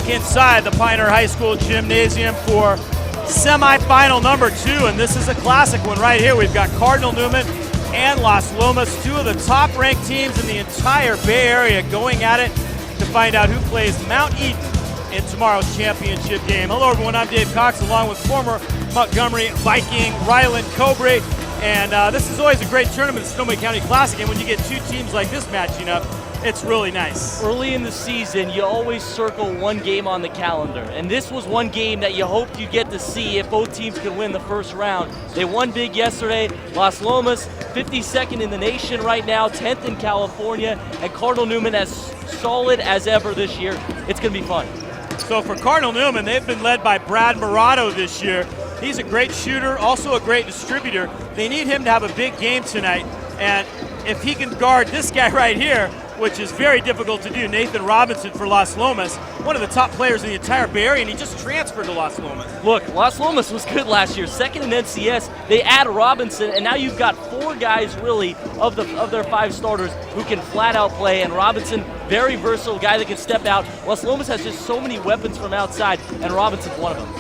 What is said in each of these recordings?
back inside the Pioneer High School Gymnasium for semifinal number 2, and this is a classic one right here. We've got Cardinal Newman and Las Lomas, two of the top-ranked teams in the entire Bay Area, going at it to find out who plays Mount Eden in tomorrow's championship game. Hello, everyone. I'm Dave Cox, along with former Montgomery Viking Ryaln Kobre, and this is always a great tournament, the Sonoma County Classic, and when you get two teams like this matching up, it's really nice. Early in the season, you always circle one game on the calendar, and this was one game that you hoped you'd get to see if both teams could win the first round. They won big yesterday. Las Lomas, 52nd in the nation right now, 10th in California, and Cardinal Newman as solid as ever this year. It's going to be fun. So for Cardinal Newman, they've been led by Brad Morato this year. He's a great shooter, also a great distributor. They need him to have a big game tonight, and if he can guard this guy right here, which is very difficult to do, Nathan Robinson for Las Lomas, one of the top players in the entire Bay Area, and he just transferred to Las Lomas. Look, Las Lomas was good last year, second in NCS. They add Robinson, and now you've got 4 guys really of their 5 starters who can flat out play, and Robinson, very versatile guy that can step out. Las Lomas has just so many weapons from outside, and Robinson's one of them.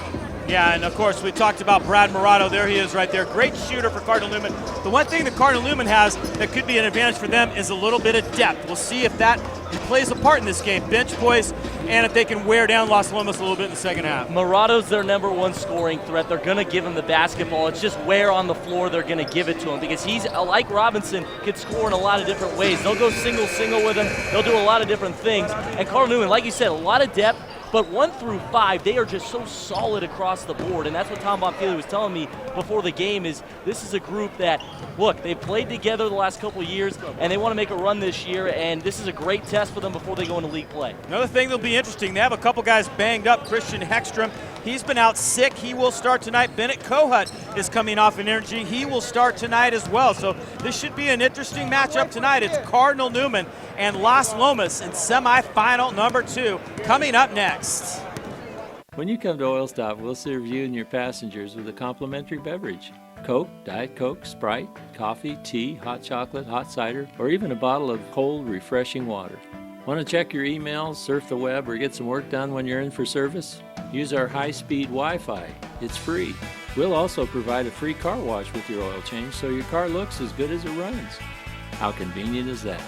Yeah, and of course we talked about Brad Morato. There he is right there. Great shooter for Cardinal Newman. The one thing that Cardinal Newman has that could be an advantage for them is a little bit of depth. We'll see if that plays a part in this game. Bench poise, and if they can wear down Las Lomas a little bit in the second half. Morato's their #1 scoring threat. They're going to give him the basketball. It's just where on the floor they're going to give it to him, because he's, like Robinson, could score in a lot of different ways. They'll go single with him. They'll do a lot of different things. And Cardinal Newman, like you said, a lot of depth. But 1 through 5, they are just so solid across the board, and that's what Tom Bonfiglio was telling me before the game. Is this is a group that, look, they've played together the last couple of years, and they want to make a run this year, and this is a great test for them before they go into league play. Another thing that'll be interesting, they have a couple guys banged up. Christian Heckstrom, he's been out sick. He will start tonight. Bennett Kohut is coming off an injury. He will start tonight as well. So this should be an interesting matchup tonight. It's Cardinal Newman and Las Lomas in semifinal number 2 coming up next. When you come to Oil Stop, we'll serve you and your passengers with a complimentary beverage. Coke, Diet Coke, Sprite, coffee, tea, hot chocolate, hot cider, or even a bottle of cold, refreshing water. Want to check your emails, surf the web, or get some work done when you're in for service? Use our high-speed Wi-Fi. It's free. We'll also provide a free car wash with your oil change so your car looks as good as it runs. How convenient is that?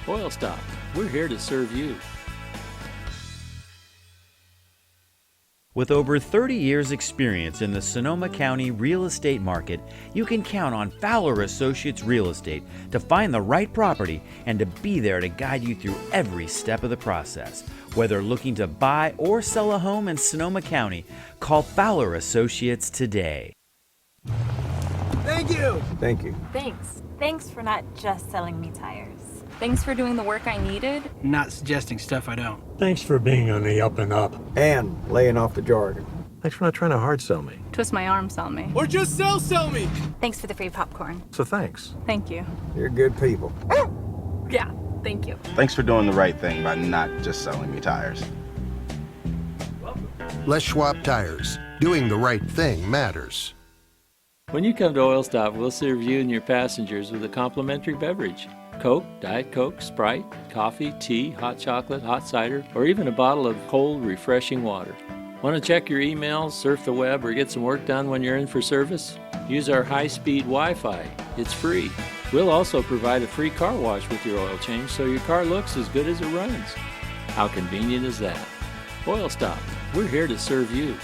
Oil Stop, we're here to serve you. With over 30 years' experience in the Sonoma County real estate market, you can count on Fowler Associates Real Estate to find the right property and to be there to guide you through every step of the process. Whether looking to buy or sell a home in Sonoma County, call Fowler Associates today. Thank you. Thank you. Thanks. Thanks for not just selling me tires. Thanks for doing the work I needed. Not suggesting stuff I don't. Thanks for being on the up and up. And laying off the jargon. Thanks for not trying to hard sell me. Twist my arm, sell me. Or just sell me. Thanks for the free popcorn. So thanks. Thank you. You're good people. Yeah, thank you. Thanks for doing the right thing by not just selling me tires. Les Schwab Tires. Doing the right thing matters. When you come to Oil Stop, we'll serve you and your passengers with a complimentary beverage. Coke, Diet Coke, Sprite, coffee, tea, hot chocolate, hot cider, or even a bottle of cold, refreshing water. Want to check your emails, surf the web, or get some work done when you're in for service? Use our high-speed Wi-Fi. It's free. We'll also provide a free car wash with your oil change so your car looks as good as it runs. How convenient is that? Oil Stop, we're here to serve you.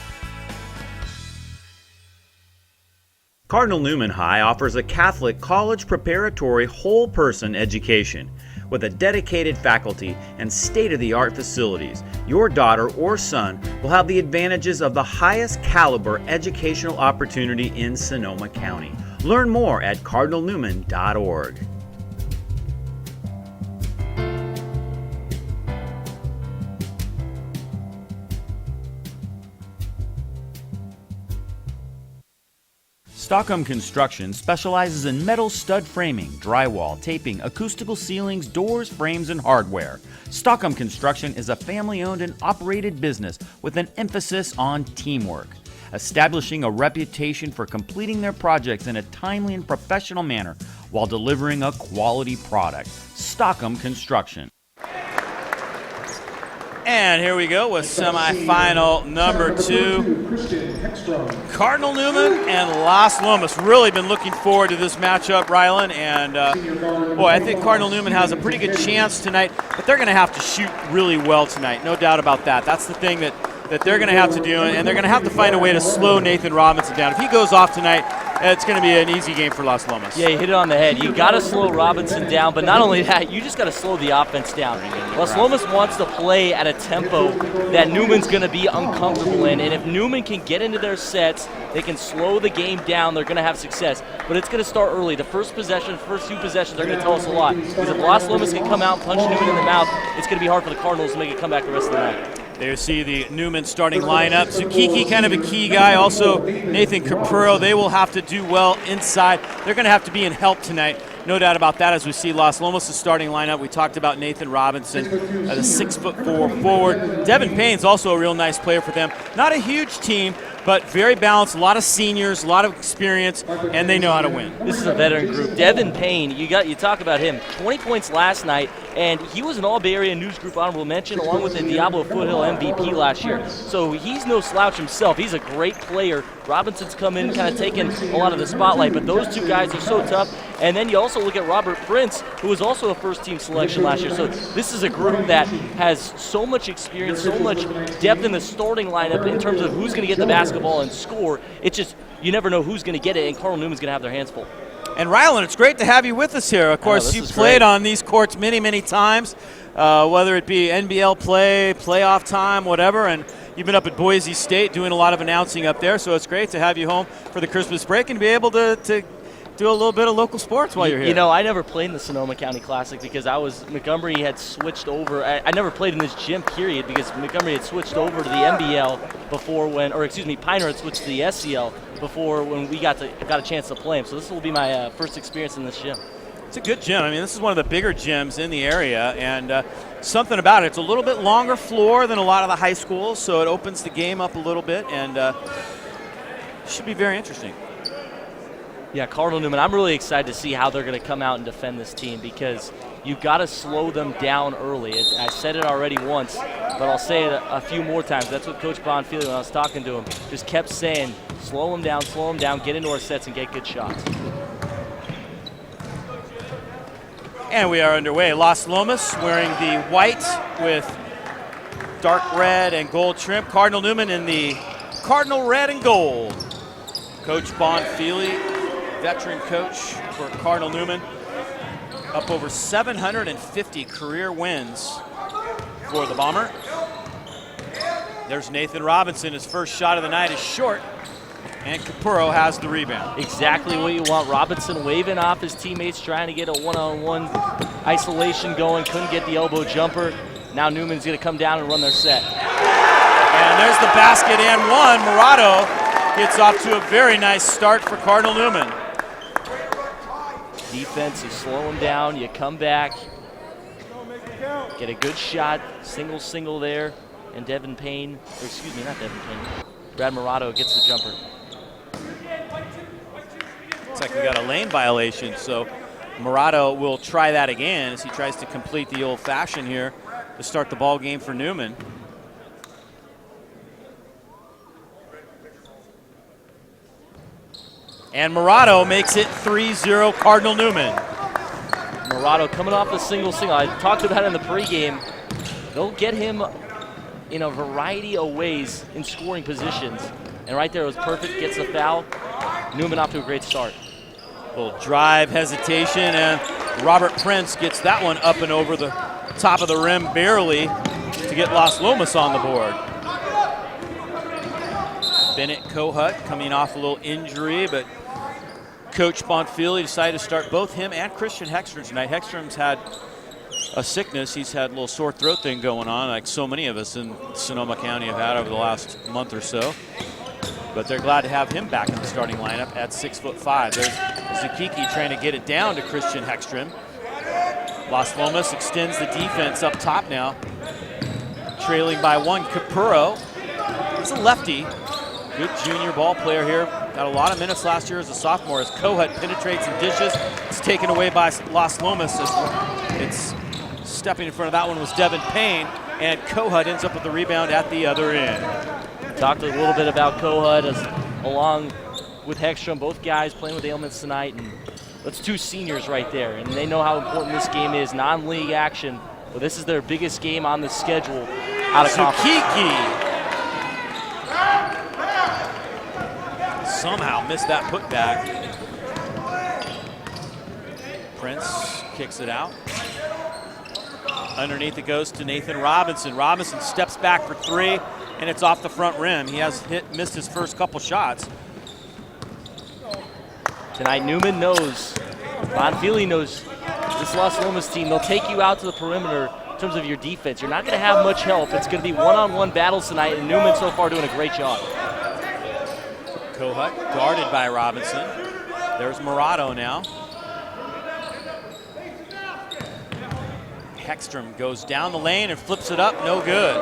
Cardinal Newman High offers a Catholic college preparatory whole-person education. With a dedicated faculty and state-of-the-art facilities, your daughter or son will have the advantages of the highest caliber educational opportunity in Sonoma County. Learn more at cardinalnewman.org. Stockholm Construction specializes in metal stud framing, drywall, taping, acoustical ceilings, doors, frames, and hardware. Stockholm Construction is a family-owned and operated business with an emphasis on teamwork, establishing a reputation for completing their projects in a timely and professional manner while delivering a quality product. Stockholm Construction. And here we go with semifinal number 2. Cardinal Newman and Las Lomas. Really been looking forward to this matchup, Ryaln. And boy, I think Cardinal Newman has a pretty good chance tonight, but they're going to have to shoot really well tonight. No doubt about that. That's the thing that they're going to have to do, and they're going to have to find a way to slow Nathan Robinson down. If he goes off tonight, it's going to be an easy game for Las Lomas. Yeah, you hit it on the head. You got to slow Robinson down, but not only that, you just got to slow the offense down. Las Lomas wants to play at a tempo that Newman's going to be uncomfortable in, and if Newman can get into their sets, they can slow the game down, they're going to have success. But it's going to start early. The first few possessions are going to tell us a lot. Because if Las Lomas can come out and punch Newman in the mouth, it's going to be hard for the Cardinals to make it come back the rest of the night. There you see the Newman starting lineup. Zukiki, kind of a key guy. Also, Nathan Capurro. They will have to do well inside. They're going to have to be in help tonight. No doubt about that as we see Las Lomas' starting lineup. We talked about Nathan Robinson, the 6'4" forward. Devin Payne's also a real nice player for them. Not a huge team, but very balanced. A lot of seniors, a lot of experience, and they know how to win. This is a veteran group. Devin Payne, you talk about him. 20 points last night, and he was an All-Bay Area News Group honorable mention along with the Diablo Foothill MVP last year. So he's no slouch himself. He's a great player. Robinson's come in kind of taking a lot of the spotlight, but those two guys are so tough. And then you also look at Robert Prince, who was also a first-team selection last year. So this is a group that has so much experience, so much depth in the starting lineup in terms of who's going to get the basketball and score. It's just you never know who's going to get it, and Cardinal Newman's going to have their hands full. And Ryaln, it's great to have you with us here. Of course, you've played on these courts many, many times, whether it be NBL play, playoff time, whatever, and you've been up at Boise State doing a lot of announcing up there, so it's great to have you home for the Christmas break and be able to do a little bit of local sports while you're here. You know, I never played in the Sonoma County Classic because Montgomery had switched over. I never played in this gym, period, because Montgomery had switched over to the NBL before Pioneer had switched to the SCL before when we got a chance to play him. So this will be my first experience in this gym. It's a good gym. I mean, this is one of the bigger gyms in the area, and something about it. It's a little bit longer floor than a lot of the high schools, so it opens the game up a little bit, and should be very interesting. Yeah, Cardinal Newman, I'm really excited to see how they're going to come out and defend this team because you've got to slow them down early. I said it already once, but I'll say it a few more times. That's what Coach Bonfield, when I was talking to him, just kept saying, slow them down, get into our sets and get good shots. And we are underway. Las Lomas wearing the white with dark red and gold trim. Cardinal Newman in the cardinal red and gold. Coach Bonfield, veteran coach for Cardinal Newman, up over 750 career wins for the Bomber. There's Nathan Robinson. His first shot of the night is short, and Capurro has the rebound. Exactly what you want. Robinson waving off his teammates, trying to get a one-on-one isolation going. Couldn't get the elbow jumper. Now Newman's going to come down and run their set. And there's the basket and one. Murado gets off to a very nice start for Cardinal Newman. Defense, you slow him down, you come back, get a good shot, single there, and Brad Murado gets the jumper. Looks like we got a lane violation, so Murado will try that again as he tries to complete the old-fashioned here to start the ball game for Newman. And Murado makes it 3-0 Cardinal Newman. Murado coming off the single. I talked about it in the pregame. They'll get him in a variety of ways in scoring positions. And right there it was perfect, gets the foul. Newman off to a great start. Little drive hesitation, and Robert Prince gets that one up and over the top of the rim barely to get Las Lomas on the board. Bennett Kohut coming off a little injury, but Coach Bonfield decided to start both him and Christian Hextrom tonight. Hextrom's had a sickness. He's had a little sore throat thing going on, like so many of us in Sonoma County have had over the last month or so. But they're glad to have him back in the starting lineup at 6'5". There's Zukiki trying to get it down to Christian Hextrom. Las Lomas extends the defense up top now, trailing by one. Capurro, he's a lefty. Good junior ball player here. Got a lot of minutes last year as a sophomore as Kohut penetrates and dishes. It's taken away by Las Lomas. It's stepping in front of that one was Devin Payne. and Kohut ends up with the rebound at the other end. Talked a little bit about Kohut along with Hekstrom, both guys playing with ailments tonight, and that's two seniors right there, and they know how important this game is, non-league action, but this is their biggest game on the schedule out of conference. Somehow missed that putback. Prince kicks it out. Underneath it goes to Nathan Robinson. Robinson steps back for three, and it's off the front rim. He has missed his first couple shots. Tonight, Newman knows, Bonfili knows this Las Lomas team, they'll take you out to the perimeter in terms of your defense. You're not going to have much help. It's going to be one-on-one battles tonight, and Newman so far doing a great job. Kohut guarded by Robinson. There's Morado now. Hekstrom goes down the lane and flips it up, no good.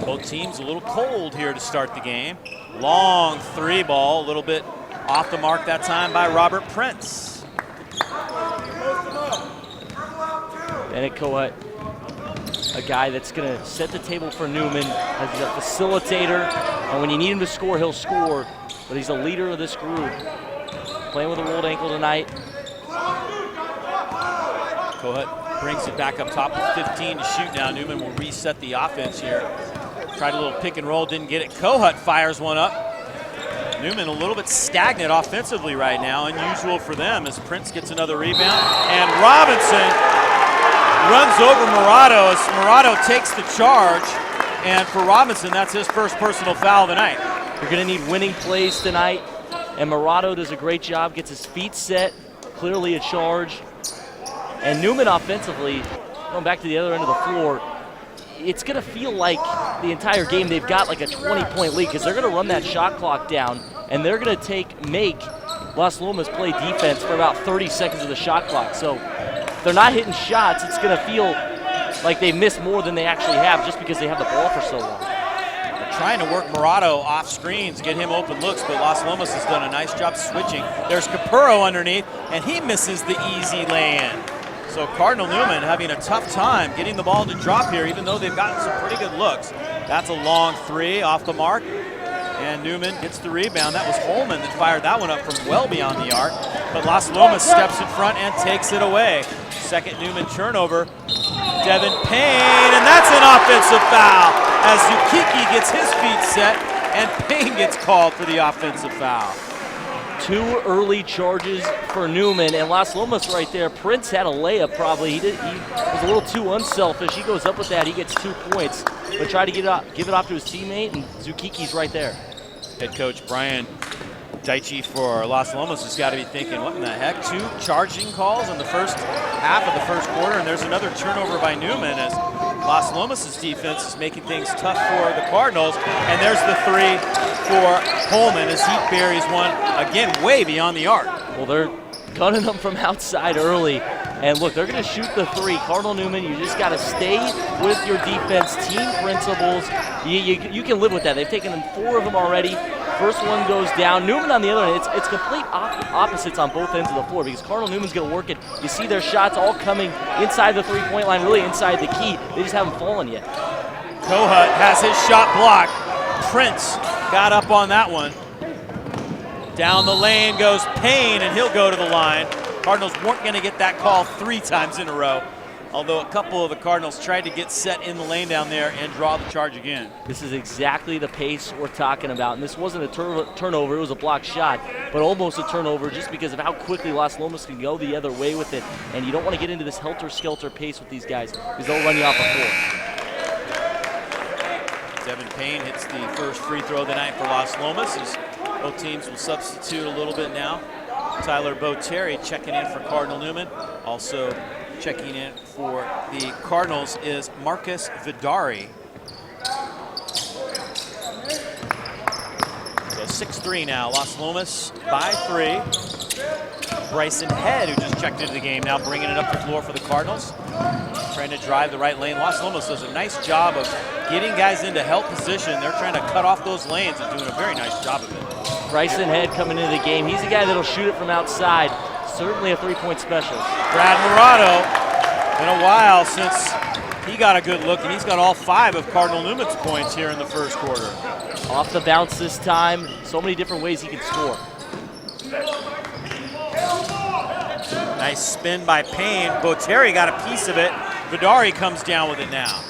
Both teams a little cold here to start the game. Long three ball, a little bit off the mark that time by Robert Prince. Bennett Kohut, a guy that's going to set the table for Newman as he's a facilitator, and when you need him to score, he'll score, but he's a leader of this group. Playing with a rolled ankle tonight. Kohut brings it back up top with 15 to shoot now. Newman will reset the offense here. Tried a little pick and roll, didn't get it. Kohut fires one up. Newman a little bit stagnant offensively right now, unusual for them as Prince gets another rebound. And Robinson runs over Morado as Morado takes the charge. And for Robinson, that's his first personal foul of the night. You're going to need winning plays tonight, and Morado does a great job, gets his feet set, clearly a charge. And Newman offensively, going back to the other end of the floor, it's going to feel like the entire game they've got like a 20-point lead because they're going to run that shot clock down, and they're going to make Las Lomas play defense for about 30 seconds of the shot clock. So if they're not hitting shots, it's going to feel like they miss more than they actually have just because they have the ball for so long. They're trying to work Morado off screens, get him open looks, but Las Lomas has done a nice job switching. There's Capurro underneath, and he misses the easy lay-in. So Cardinal Newman having a tough time getting the ball to drop here, even though they've gotten some pretty good looks. That's a long three off the mark, and Newman gets the rebound. That was Holman that fired that one up from well beyond the arc, but Las Lomas steps in front and takes it away. Second Newman turnover. Devin Payne, and that's an offensive foul as Zukiki gets his feet set, and Payne gets called for the offensive foul. Two early charges for Newman, and Las Lomas right there. Prince had a layup probably. He was a little too unselfish. He goes up with that. He gets 2 points, but try to give it off to his teammate, and Zukiki's right there. Head coach Brian Daichi for Las Lomas has got to be thinking, what in the heck? 2 charging calls in the first half of the first quarter, and there's another turnover by Newman as Las Lomas' defense is making things tough for the Cardinals, and there's the three for Holman as he buries one, again, way beyond the arc. Well, they're gunning them from outside early, and look, they're going to shoot the three. Cardinal Newman, you just got to stay with your defense, team principles. You can live with that. They've taken 4 of them already. First one goes down. Newman on the other end, it's complete opposites on both ends of the floor because Cardinal Newman's going to work it. You see their shots all coming inside the three-point line, really inside the key. They just haven't fallen yet. Kohut has his shot blocked. Prince got up on that one. Down the lane goes Payne, and he'll go to the line. Cardinals weren't going to get that call 3 times in a row, although a couple of the Cardinals tried to get set in the lane down there and draw the charge again. This is exactly the pace we're talking about, and this wasn't a turnover, it was a blocked shot, but almost a turnover just because of how quickly Las Lomas can go the other way with it, and you don't want to get into this helter-skelter pace with these guys because they'll run you off the floor. Devin Payne hits the first free throw of the night for Las Lomas as both teams will substitute a little bit now. Tyler Bo-Terry checking in for Cardinal Newman. Also checking in for the Cardinals is Marcus Vidari. So 6-3 now, Las Lomas by 3. Bryson Head, who just checked into the game, now bringing it up the floor for the Cardinals. Trying to drive the right lane. Las Lomas does a nice job of getting guys into help position. They're trying to cut off those lanes and doing a very nice job of it. Bryson Head coming into the game. He's a guy that'll shoot it from outside. Certainly a 3-point specialist. Brad Morado Been a while since he got a good look, and he's got all 5 of Cardinal Newman's points here in the first quarter. Off the bounce this time. So many different ways he can score. Nice spin by Payne. Boteri got a piece of it. Vidari comes down with it now.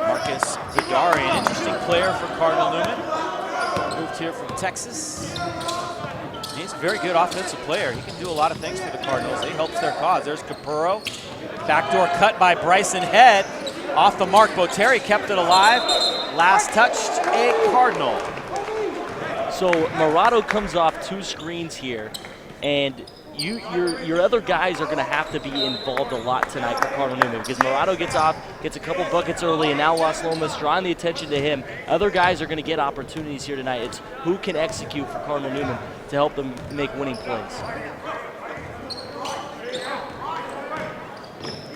Marcus Vidari, an interesting player for Cardinal Newman. Moved here from Texas. He's a very good offensive player. He can do a lot of things for the Cardinals. He helps their cause. There's Capurro. Backdoor cut by Bryson Head. Off the mark, Boteri kept it alive. Last touched a Cardinal. So Morado comes off 2 screens here, and your other guys are going to have to be involved a lot tonight for Cardinal Newman, because Morado gets off, gets a couple buckets early, and now Las Lomas drawing the attention to him. Other guys are going to get opportunities here tonight. It's who can execute for Cardinal Newman to help them make winning plays.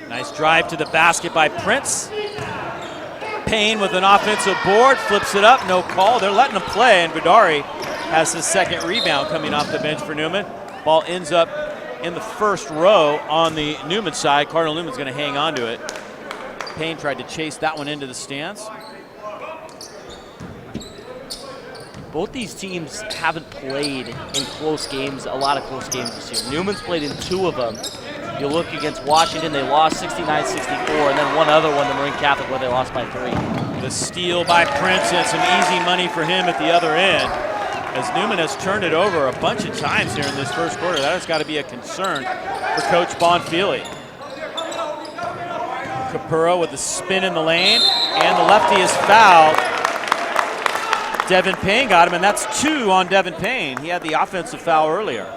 Nice drive to the basket by Prince. Payne with an offensive board, flips it up, no call. They're letting him play, and Vidari has his second rebound coming off the bench for Newman. Ball ends up in the first row on the Newman side. Cardinal Newman's going to hang on to it. Payne tried to chase that one into the stands. Both these teams haven't played in close games, a lot of close games this year. Newman's played in 2 of them. You look against Washington, they lost 69-64, and then one other one, the Marin Catholic, where they lost by 3. The steal by Prince and some easy money for him at the other end, as Newman has turned it over a bunch of times here in this first quarter. That has got to be a concern for Coach Bonfili. Capurro with the spin in the lane, and the lefty is fouled. Devin Payne got him, and that's 2 on Devin Payne. He had the offensive foul earlier.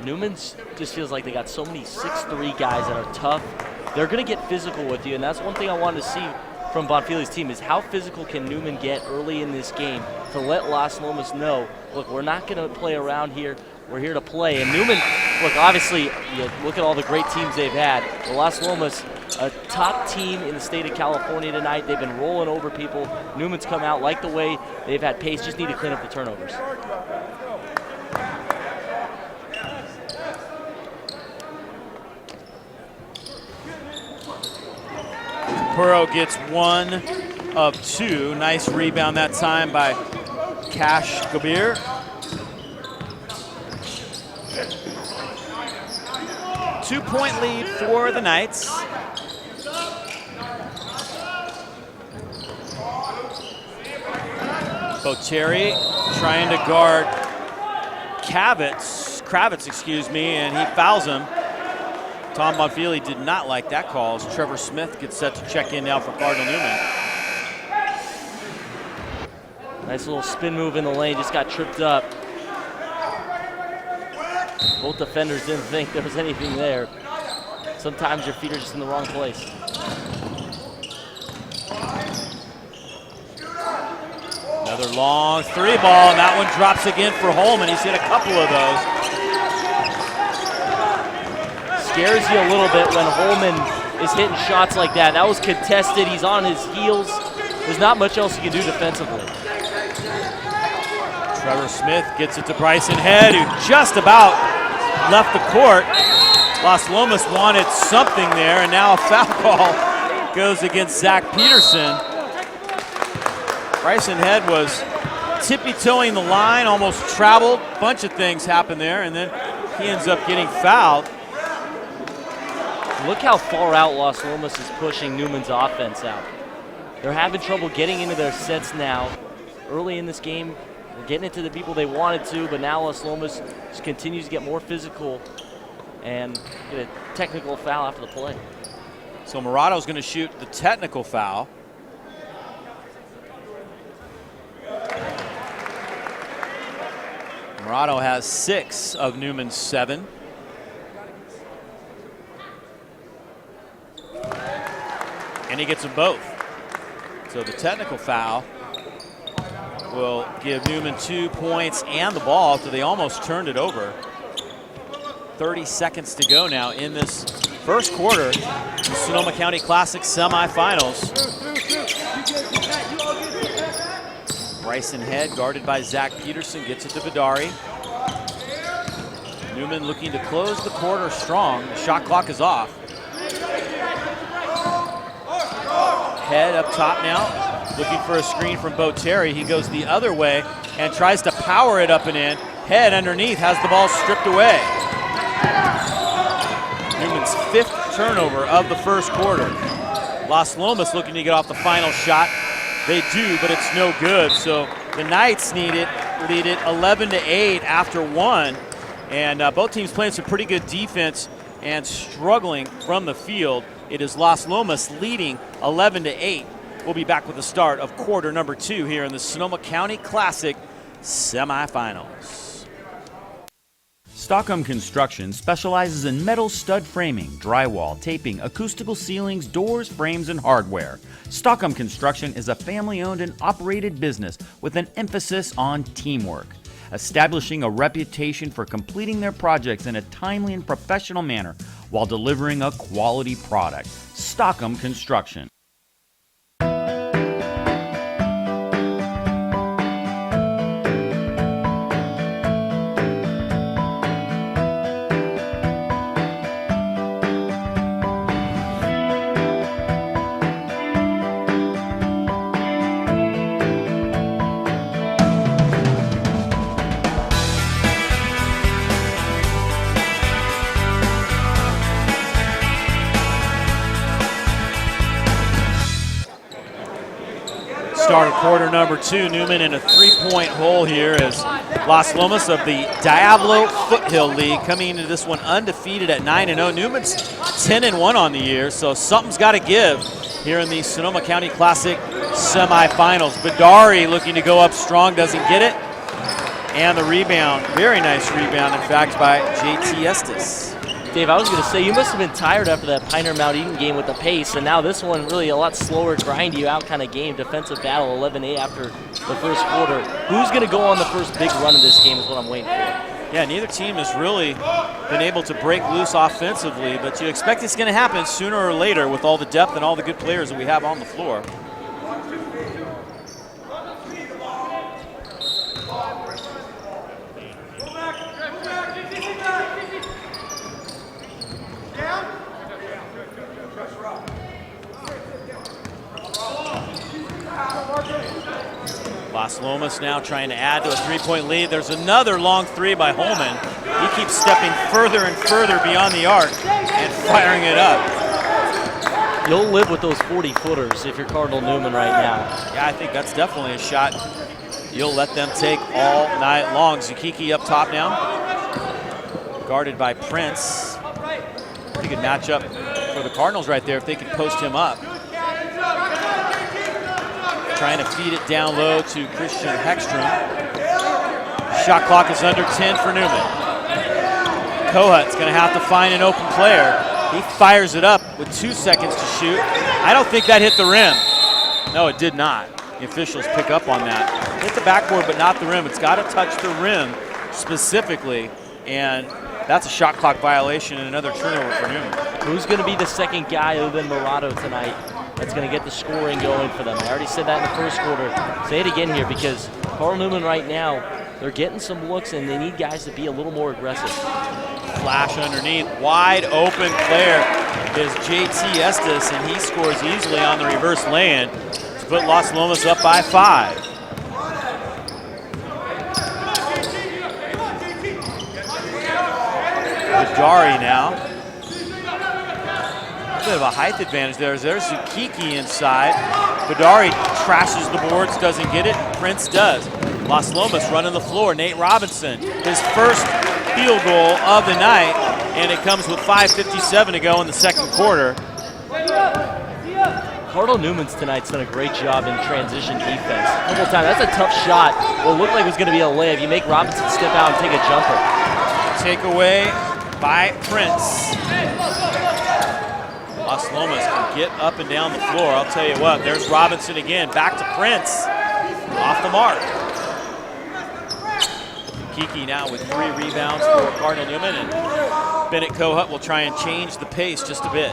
Newman's just feels like they got so many 6'3" guys that are tough. They're going to get physical with you, and that's one thing I wanted to see from Bonfili's team, is how physical can Newman get early in this game to let Las Lomas know, look, we're not going to play around here. We're here to play. And Newman, look, obviously, you look at all the great teams they've had. The Las Lomas, a top team in the state of California tonight. They've been rolling over people. Newman's come out, like the way they've had pace, just need to clean up the turnovers. Capurro gets 1 of 2. Nice rebound that time by Cash Gabir. Two-point lead for the Knights. Boteri trying to guard Kravitz, excuse me, and he fouls him. Tom Bonfili did not like that call as Trevor Smith gets set to check in now for Cardinal Newman. Nice little spin move in the lane, just got tripped up. Both defenders didn't think there was anything there. Sometimes your feet are just in the wrong place. Another long 3-ball, and that one drops again for Holman. He's hit a couple of those. Scares you a little bit when Holman is hitting shots like that. That was contested. He's on his heels. There's not much else he can do defensively. Trevor Smith gets it to Bryson Head, who just about left the court. Las Lomas wanted something there, and now a foul call goes against Zach Peterson. Bryson Head was tippy-toeing the line, almost traveled. A bunch of things happened there, and then he ends up getting fouled. Look how far out Las Lomas is pushing Newman's offense out. They're having trouble getting into their sets now. Early in this game, they're getting it to the people they wanted to, but now Las Lomas just continues to get more physical and get a technical foul after the play. So Morado's going to shoot the technical foul. Morado has 6 of Newman's 7. And he gets them both. So the technical foul will give Newman 2 points and the ball after they almost turned it over. 30 seconds to go now in this first quarter. The Sonoma County Classic semifinals. Bryson Head, guarded by Zach Peterson, gets it to Vidari. Newman looking to close the quarter strong. The shot clock is off. Head up top now, looking for a screen from Boterri. He goes the other way and tries to power it up and in. Head underneath, has the ball stripped away. Newman's 5th turnover of the first quarter. Las Lomas looking to get off the final shot. They do, but it's no good. So the Knights lead it 11-8 after 1. And both teams playing some pretty good defense and struggling from the field. It is Las Lomas leading 11-8. We'll be back with the start of quarter number 2 here in the Sonoma County Classic semifinals. Stockham Construction specializes in metal stud framing, drywall, taping, acoustical ceilings, doors, frames, and hardware. Stockham Construction is a family-owned and operated business with an emphasis on teamwork, establishing a reputation for completing their projects in a timely and professional manner while delivering a quality product. Stockham Construction. Start of quarter number 2. Newman in a 3-point hole here as Las Lomas of the Diablo Foothill League coming into this one undefeated at 9-0. Newman's 10-1 on the year, so something's got to give here in the Sonoma County Classic semifinals. Badari looking to go up strong, doesn't get it. And the rebound, very nice rebound, in fact, by JT Estes. Dave, I was going to say, you must have been tired after that Pioneer Mount Eden game with the pace, and now this one really a lot slower, grind you out kind of game, defensive battle, 11-8 after the first quarter. Who's going to go on the first big run of this game is what I'm waiting for. Yeah, neither team has really been able to break loose offensively, but you expect it's going to happen sooner or later with all the depth and all the good players that we have on the floor. Las Lomas now trying to add to a 3-point lead. There's another long 3 by Holman. He keeps stepping further and further beyond the arc and firing it up. You'll live with those 40-footers if you're Cardinal Newman right now. Yeah, I think that's definitely a shot you'll let them take all night long. Zukiki up top now, guarded by Prince. Pretty good matchup for the Cardinals right there if they could post him up. Trying to feed it down low to Christian Heckstrom. Shot clock is under 10 for Newman. Kohut's going to have to find an open player. He fires it up with 2 seconds to shoot. I don't think that hit the rim. No, it did not. The officials pick up on that. Hit the backboard, but not the rim. It's got to touch the rim specifically, and that's a shot clock violation and another turnover for Newman. Who's going to be the second guy other than Murado tonight that's going to get the scoring going for them? I already said that in the first quarter. Say it again here because Carl Newman right now, they're getting some looks and they need guys to be a little more aggressive. Flash underneath, wide open player is JT Estes, and he scores easily on the reverse lay-in to put Las Lomas up by 5. Badari now. A bit of a height advantage there. There's Zukiki inside. Badari trashes the boards, doesn't get it. Prince does. Las Lomas running the floor. Nate Robinson, his first field goal of the night, and it comes with 5:57 to go in the second quarter. Cardinal Newman's tonight's done a great job in transition defense. A couple times, that's a tough shot. Well, it looked like it was going to be a layup. You make Robinson step out and take a jumper. Takeaway by Prince. Las Lomas can get up and down the floor. I'll tell you what, there's Robinson again. Back to Prince. Off the mark. Kiki now with 3 rebounds for Cardinal Newman, and Bennett Kohut will try and change the pace just a bit.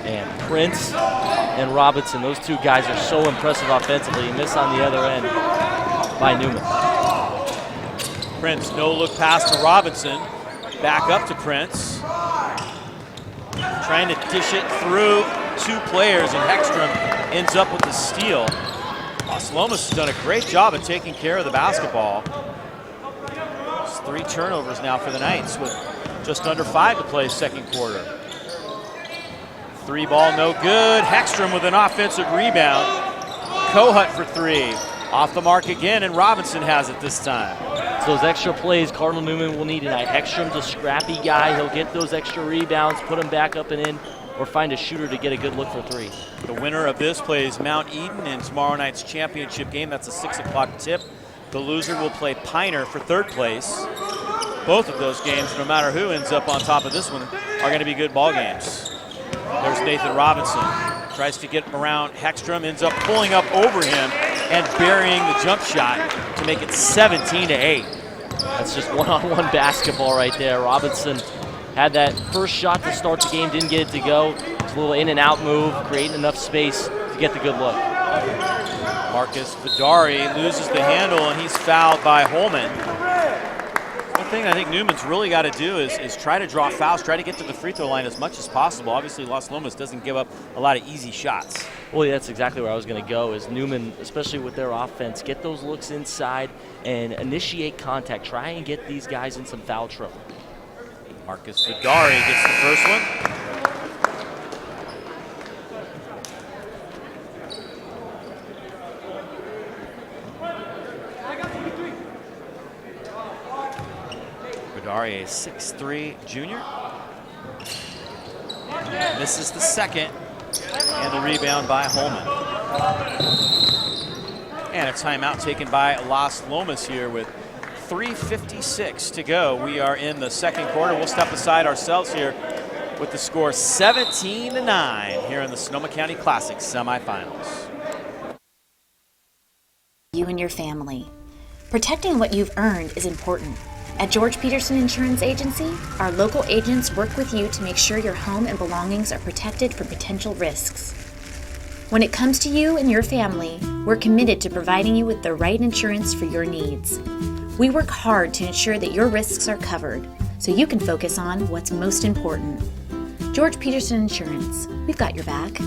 And Prince and Robinson, those two guys are so impressive offensively. You miss on the other end by Newman. Prince, no look pass to Robinson. Back up to Prince. Trying to dish it through 2 players, and Hekstrom ends up with the steal. Las Lomas has done a great job of taking care of the basketball. It's 3 turnovers now for the Knights with just under 5 to play second quarter. 3 ball, no good. Hekstrom with an offensive rebound. Kohut for 3. Off the mark again, and Robinson has it this time. So those extra plays Cardinal Newman will need tonight. Hekstrom's a scrappy guy. He'll get those extra rebounds, put them back up and in, or find a shooter to get a good look for 3. The winner of this plays Mount Eden in tomorrow night's championship game. That's a 6 o'clock tip. The loser will play Piner for 3rd place. Both of those games, no matter who ends up on top of this one, are going to be good ball games. There's Nathan Robinson. Tries to get around Hekstrom, ends up pulling up over him and burying the jump shot to make it 17-8. That's just one-on-one basketball right there. Robinson had that first shot to start the game, didn't get it to go. It's a little in and out move, creating enough space to get the good look. Marcus Vidari loses the handle, and he's fouled by Holman. One thing I think Newman's really got to do is try to draw fouls, try to get to the free throw line as much as possible. Obviously, Las Lomas doesn't give up a lot of easy shots. Well, yeah, that's exactly where I was going to go, is Newman, especially with their offense, get those looks inside and initiate contact. Try and get these guys in some foul trouble. Marcus Vidari gets the first one. Vidari, a 6'3" junior. Misses the second, and the rebound by Holman. And a timeout taken by Las Lomas here with 3:56 to go. We are in the second quarter. We'll step aside ourselves here with the score 17-9 here in the Sonoma County Classic semifinals. You and your family. Protecting what you've earned is important. At George Peterson Insurance Agency, our local agents work with you to make sure your home and belongings are protected from potential risks. When it comes to you and your family, we're committed to providing you with the right insurance for your needs. We work hard to ensure that your risks are covered, so you can focus on what's most important. George Peterson Insurance, we've got your back.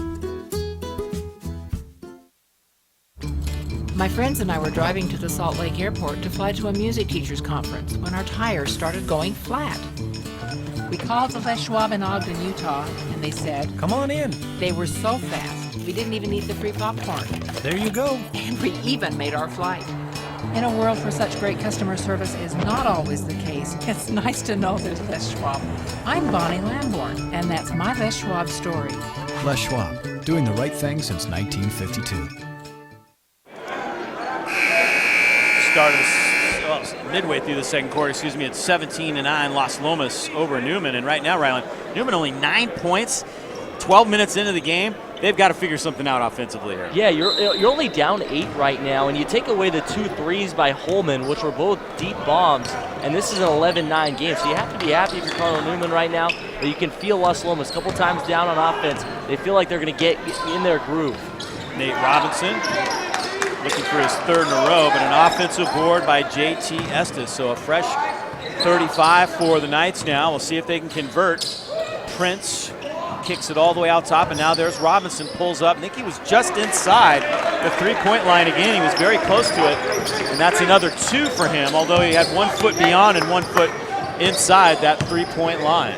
My friends and I were driving to the Salt Lake Airport to fly to a music teachers conference when our tires started going flat. We called the Les Schwab in Ogden, Utah, and they said, "Come on in." They were so fast, we didn't even eat the free popcorn. There you go. And we even made our flight. In a world where such great customer service is not always the case, it's nice to know there's Les Schwab. I'm Bonnie Lamborn, and that's my Les Schwab story. Les Schwab, doing the right thing since 1952. Midway through the second quarter, it's 17-9, Las Lomas over Newman. And right now, Ryaln, Newman only 9 points, 12 minutes into the game. They've got to figure something out offensively here. Yeah, you're only down 8 right now, and you take away the 2 threes by Holman, which were both deep bombs, and this is an 11-9 game. So you have to be happy if you're Cardinal Newman right now, but you can feel Las Lomas a couple times down on offense. They feel like they're going to get in their groove. Nate Robinson looking for his 3rd in a row, but an offensive board by J.T. Estes. So a fresh 35 for the Knights now. We'll see if they can convert. Prince kicks it all the way out top, and now there's Robinson, pulls up. I think he was just inside the 3-point line again. He was very close to it, and that's another 2 for him, although he had 1 foot beyond and 1 foot inside that 3-point line.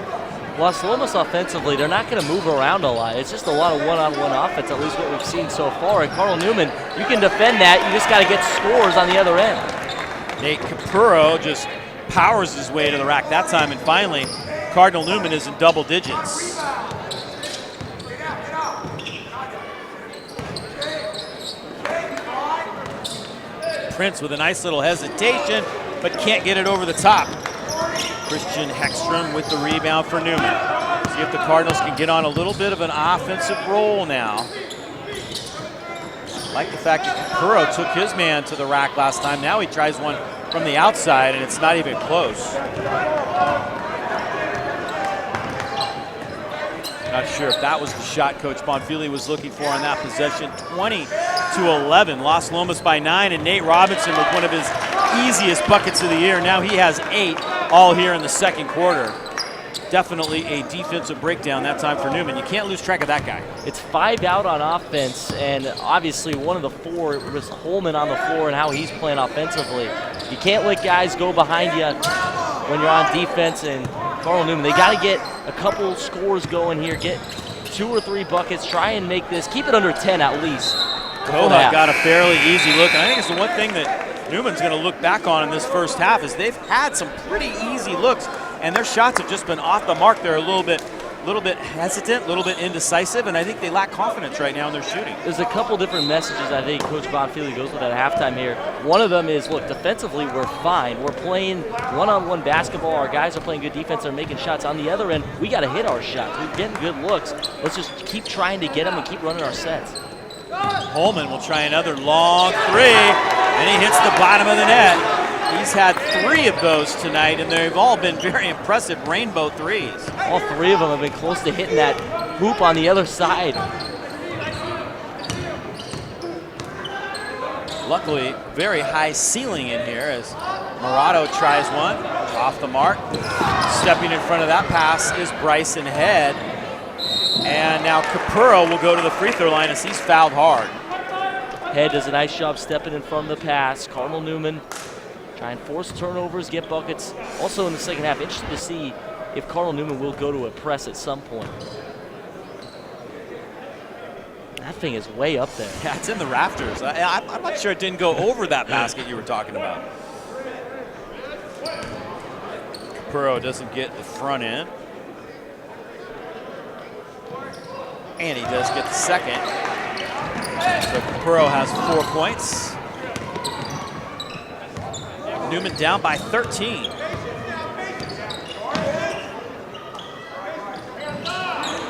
Las Lomas offensively, they're not going to move around a lot. It's just a lot of one-on-one offense, at least what we've seen so far. And Cardinal Newman, you can defend that. You just got to get scores on the other end. Nate Capurro just powers his way to the rack that time, and finally, Cardinal Newman is in double digits. Prince with a nice little hesitation, but can't get it over the top. Christian Hekstrom with the rebound for Newman. See if the Cardinals can get on a little bit of an offensive roll now. Like the fact that Capurro took his man to the rack last time. Now he tries one from the outside, and it's not even close. Not sure if that was the shot Coach Bonfili was looking for on that possession. 20-11, Los Lomas by 9, and Nate Robinson with one of his easiest buckets of the year. Now he has 8, all here in the second quarter. Definitely a defensive breakdown that time for Newman. You can't lose track of that guy. It's 5 out on offense, and obviously one of the 4 was Holman on the floor and how he's playing offensively. You can't let guys go behind you when you're on defense, and Cardinal Newman, they got to get a couple scores going here, get 2 or 3 buckets, try and make this, keep it under 10 at least. Kobre got a fairly easy look, and I think it's the one thing that Newman's going to look back on in this first half is they've had some pretty easy looks, and their shots have just been off the mark. They're a little bit hesitant, a little bit indecisive, and I think they lack confidence right now in their shooting. There's a couple different messages I think Coach Bonfili goes with at halftime here. One of them is, look, defensively we're fine. We're playing one-on-one basketball. Our guys are playing good defense. They're making shots. On the other end, we got to hit our shots. We're getting good looks. Let's just keep trying to get them and keep running our sets. Holman will try another long 3, and he hits the bottom of the net. He's had 3 of those tonight, and they've all been very impressive rainbow threes. All 3 of them have been close to hitting that hoop on the other side. Luckily, very high ceiling in here as Morado tries one off the mark. Stepping in front of that pass is Bryson Head. And now Capurro will go to the free throw line as he's fouled hard. Head does a nice job stepping in front of the pass. Cardinal Newman try and force turnovers, get buckets. Also in the second half, interested to see if Cardinal Newman will go to a press at some point. That thing is way up there. Yeah, it's in the rafters. I'm not sure it didn't go over that basket you were talking about. Capurro doesn't get the front end. And he does get the second. So Capurro has 4 points. Newman down by 13.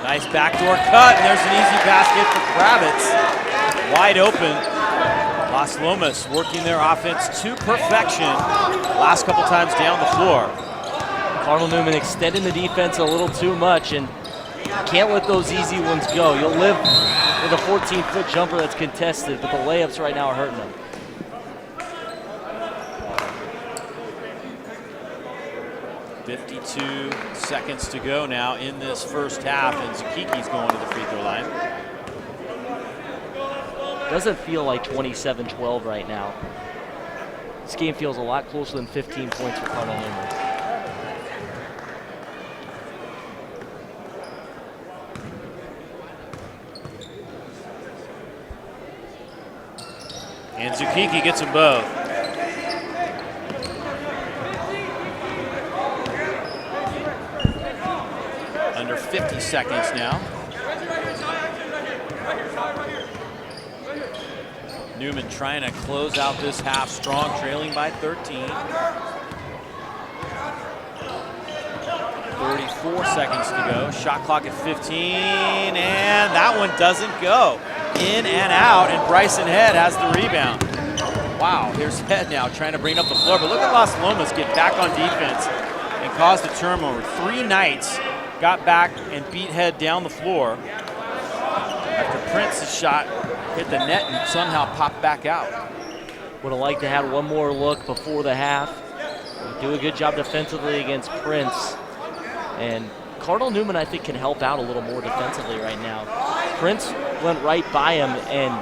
Nice backdoor cut, and there's an easy basket for Kravitz. Wide open. Las Lomas working their offense to perfection. Last couple times down the floor. Cardinal Newman extending the defense a little too much, and can't let those easy ones go. You'll live with a 14-foot jumper that's contested, but the layups right now are hurting them. .52 seconds to go now in this first half, and Zukiki's going to the free throw line. Doesn't feel like 27-12 right now. This game feels a lot closer than 15 points for Cardinal Newman. And Zukiki gets them both. Under 50 seconds now. Newman trying to close out this half strong, trailing by 13. 34 seconds to go. Shot clock at 15, and that one doesn't go. In and out, and Bryson Head has the rebound. Wow, here's Head now trying to bring up the floor, but look at Las Lomas get back on defense and cause the turnover. 3 Knights got back and beat Head down the floor after Prince's shot hit the net and somehow popped back out. Would have liked to have one more look before the half. Do a good job defensively against Prince. And Cardinal Newman, I think, can help out a little more defensively right now. Prince went right by him, and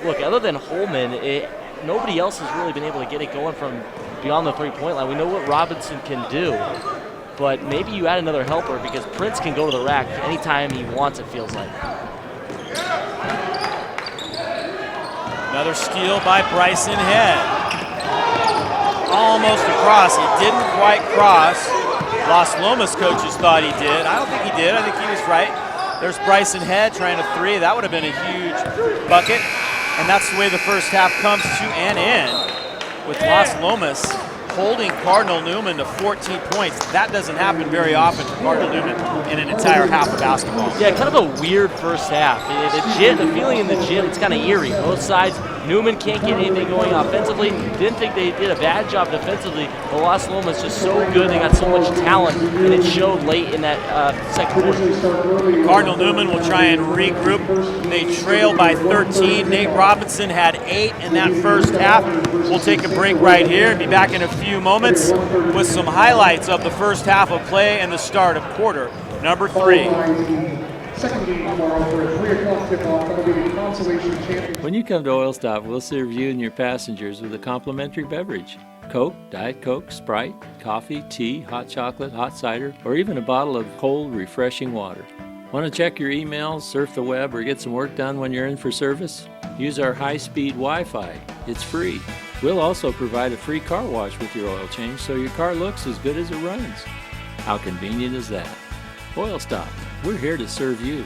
look, other than Holman, nobody else has really been able to get it going from beyond the three-point line. We know what Robinson can do, but maybe you add another helper because Prince can go to the rack anytime he wants, it feels like. Another steal by Bryson Head. Almost across. He didn't quite cross. Las Lomas coaches thought he did. I don't think he did. I think he was right. There's Bryson Head trying a 3. That would have been a huge bucket. And that's the way the first half comes to an end, with Las Lomas holding Cardinal Newman to 14 points. That doesn't happen very often for Cardinal Newman in an entire half of basketball. Yeah, kind of a weird first half. The feeling in the gym, it's kind of eerie. Both sides Newman can't get anything going offensively. Didn't think they did a bad job defensively, but Las Lomas just so good. They got so much talent, and it showed late in that second quarter. Cardinal Newman will try and regroup. They trail by 13. Nate Robinson had 8 in that first half. We'll take a break right here and be back in a few moments with some highlights of the first half of play and the start of quarter number 3. When you come to Oil Stop, we'll serve you and your passengers with a complimentary beverage. Coke, Diet Coke, Sprite, coffee, tea, hot chocolate, hot cider, or even a bottle of cold, refreshing water. Want to check your emails, surf the web, or get some work done when you're in for service? Use our high-speed Wi-Fi. It's free. We'll also provide a free car wash with your oil change so your car looks as good as it runs. How convenient is that? Oil Stop. We're here to serve you.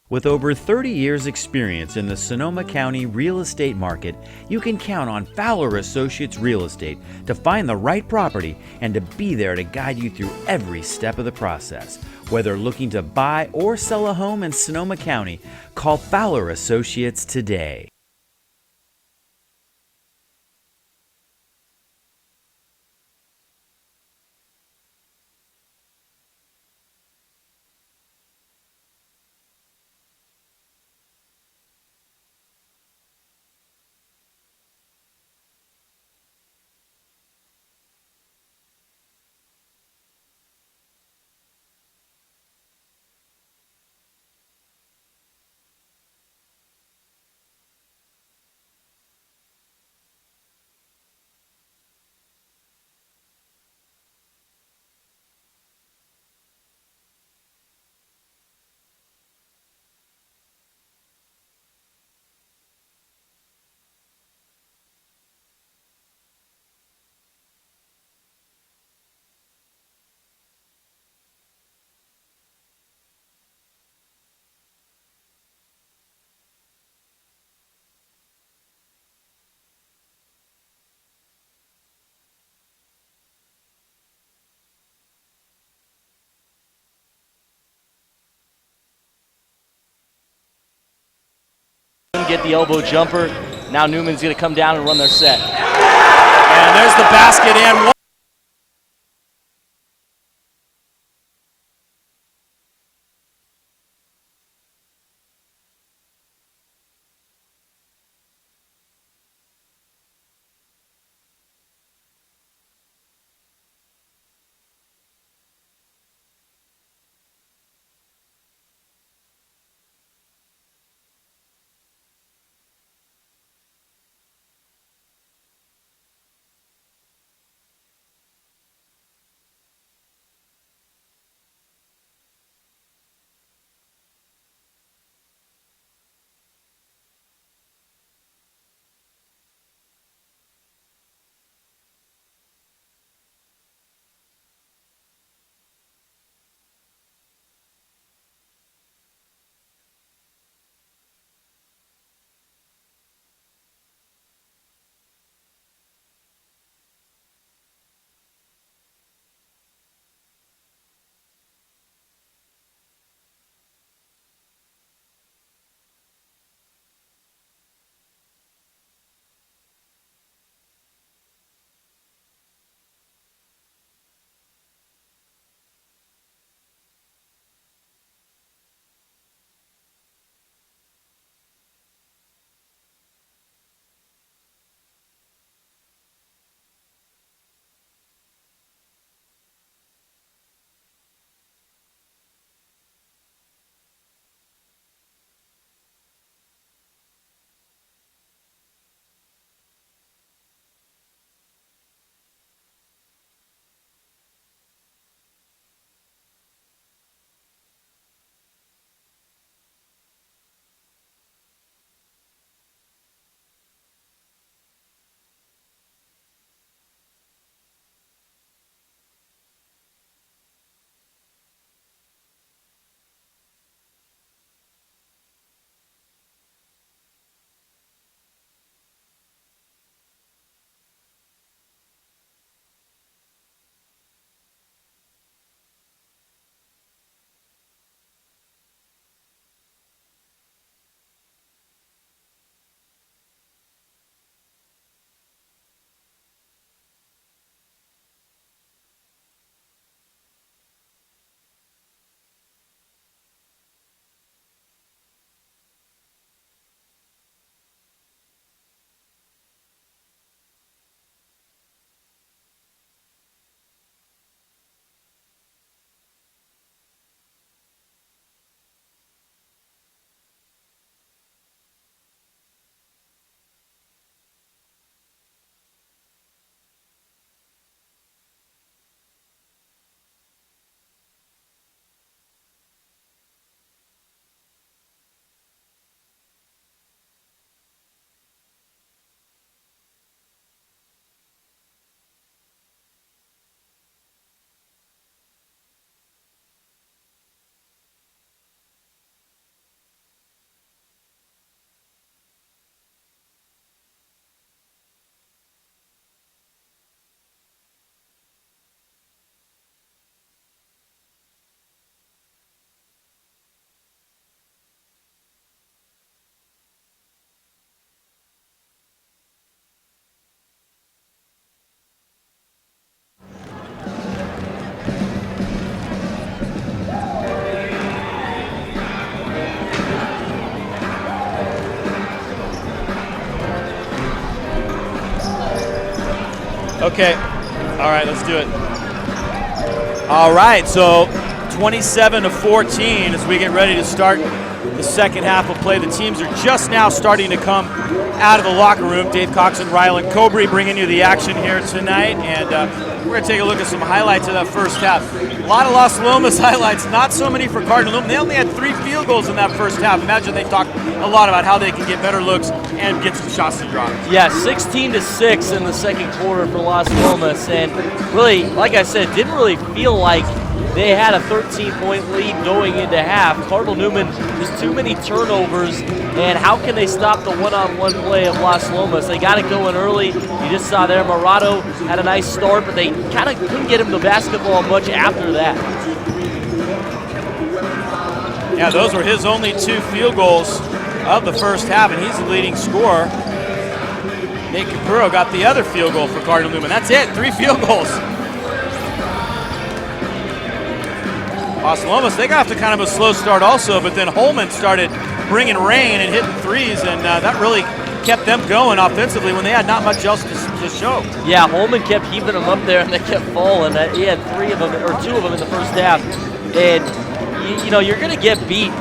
With over 30 years' experience in the Sonoma County real estate market, you can count on Fowler Associates Real Estate to find the right property and to be there to guide you through every step of the process. Whether looking to buy or sell a home in Sonoma County, call Fowler Associates today. Get the elbow jumper. Now Newman's going to come down and run their set. And there's the basket and Okay. All right, let's do it. All right, so 27-14 as we get ready to start the second half of play. The teams are just now starting to come out of the locker room. Dave Cox and Ryaln Kobre bringing you the action here tonight, and we're going to take a look at some highlights of that first half. A lot of Las Lomas highlights, not so many for Cardinal Newman. They only had 3 field goals in that first half. Imagine they talked a lot about how they can get better looks and get some shots to drop. Yeah, 16-6 in the second quarter for Las Lomas, and really, like I said, didn't really feel like they had a 13-point lead going into half. Cardinal Newman, just too many turnovers, and how can they stop the one-on-one play of Las Lomas? They got it going early. You just saw there, Murado had a nice start, but they kind of couldn't get him the basketball much after that. Yeah, those were his only 2 field goals of the first half, and he's the leading scorer. Nate Capurro got the other field goal for Cardinal Newman. That's it, 3 field goals. Las Lomas, they got off to kind of a slow start also, but then Holman started bringing rain and hitting threes, and that really kept them going offensively when they had not much else to show. Yeah, Holman kept keeping them up there, and they kept falling. He had 3 of them, or 2 of them in the first half. And, you know, you're going to get beat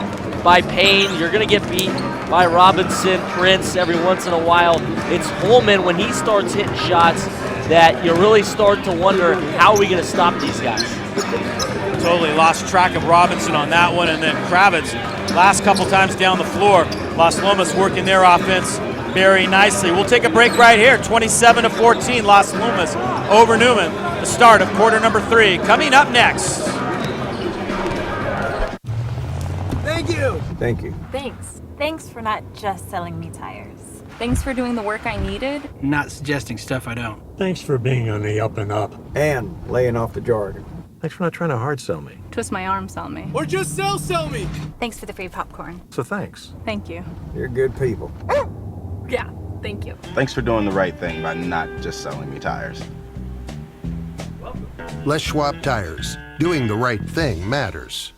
by Payne. You're going to get beat by Robinson, Prince every once in a while. It's Holman, when he starts hitting shots, that you really start to wonder, how are we going to stop these guys? Totally lost track of Robinson on that one, and then Kravitz, last couple times down the floor. Las Lomas working their offense very nicely. We'll take a break right here. 27-14, Las Lomas over Newman. The start of quarter number 3. Coming up next. Thank you. Thank you. Thanks. Thanks for not just selling me tires. Thanks for doing the work I needed. Not suggesting stuff I don't. Thanks for being on the up and up. And laying off the jargon. Thanks for not trying to hard sell me. Twist my arm, sell me. Or just sell me. Thanks for the free popcorn. So thanks. Thank you. You're good people. Yeah, thank you. Thanks for doing the right thing by not just selling me tires. Les Schwab Tires. Doing the right thing matters.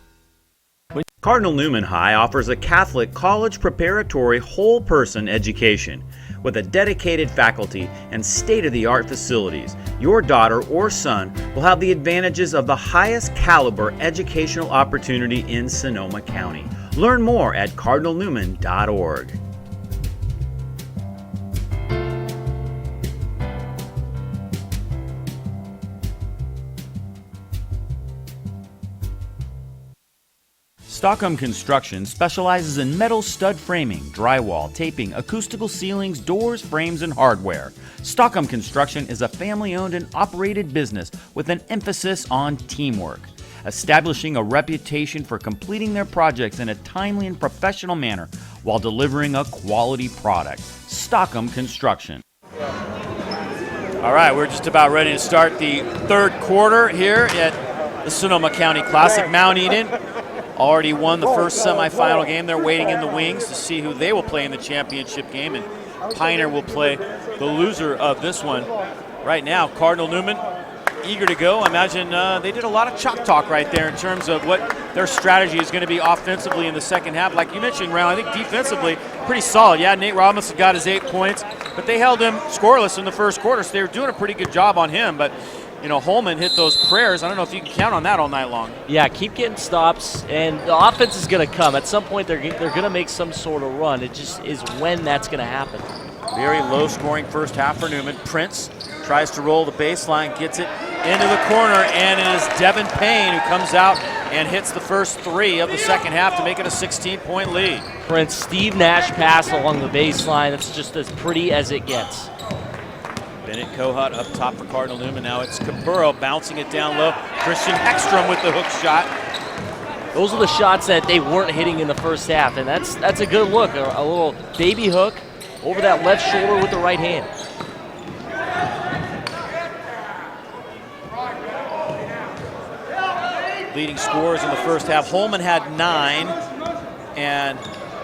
Cardinal Newman High offers a Catholic college preparatory whole person education. With a dedicated faculty and state-of-the-art facilities, your daughter or son will have the advantages of the highest caliber educational opportunity in Sonoma County. Learn more at cardinalnewman.org. Stockholm Construction specializes in metal stud framing, drywall, taping, acoustical ceilings, doors, frames, and hardware. Stockholm Construction is a family-owned and operated business with an emphasis on teamwork, establishing a reputation for completing their projects in a timely and professional manner while delivering a quality product. Stockholm Construction. All right, we're just about ready to start the third quarter here at the Sonoma County Classic. Mount Eden already won the first semifinal game. They're waiting in the wings to see who they will play in the championship game, and Pioneer will play the loser of this one. Right now, Cardinal Newman eager to go. I imagine they did a lot of chalk talk right there in terms of what their strategy is going to be offensively in the second half. Like you mentioned, Ryaln, I think defensively pretty solid. Yeah, Nate Robinson got his 8 points, but they held him scoreless in the first quarter, so they were doing a pretty good job on him. But you know, Holman hit those prayers. I don't know if you can count on that all night long. Yeah, keep getting stops, and the offense is going to come. At some point, they're going to make some sort of run. It just is when that's going to happen. Very low-scoring first half for Newman. Prince tries to roll the baseline, gets it into the corner, and it is Devin Payne who comes out and hits the first 3 of the second half to make it a 16-point lead. Prince, Steve Nash pass along the baseline. That's just as pretty as it gets. Bennett Kohut up top for Cardinal Newman. Now it's Capurro bouncing it down low. Christian Heckstrom with the hook shot. Those are the shots that they weren't hitting in the first half, and that's a good look. A little baby hook over that left shoulder with the right hand. Leading scorers in the first half. Holman had 9, and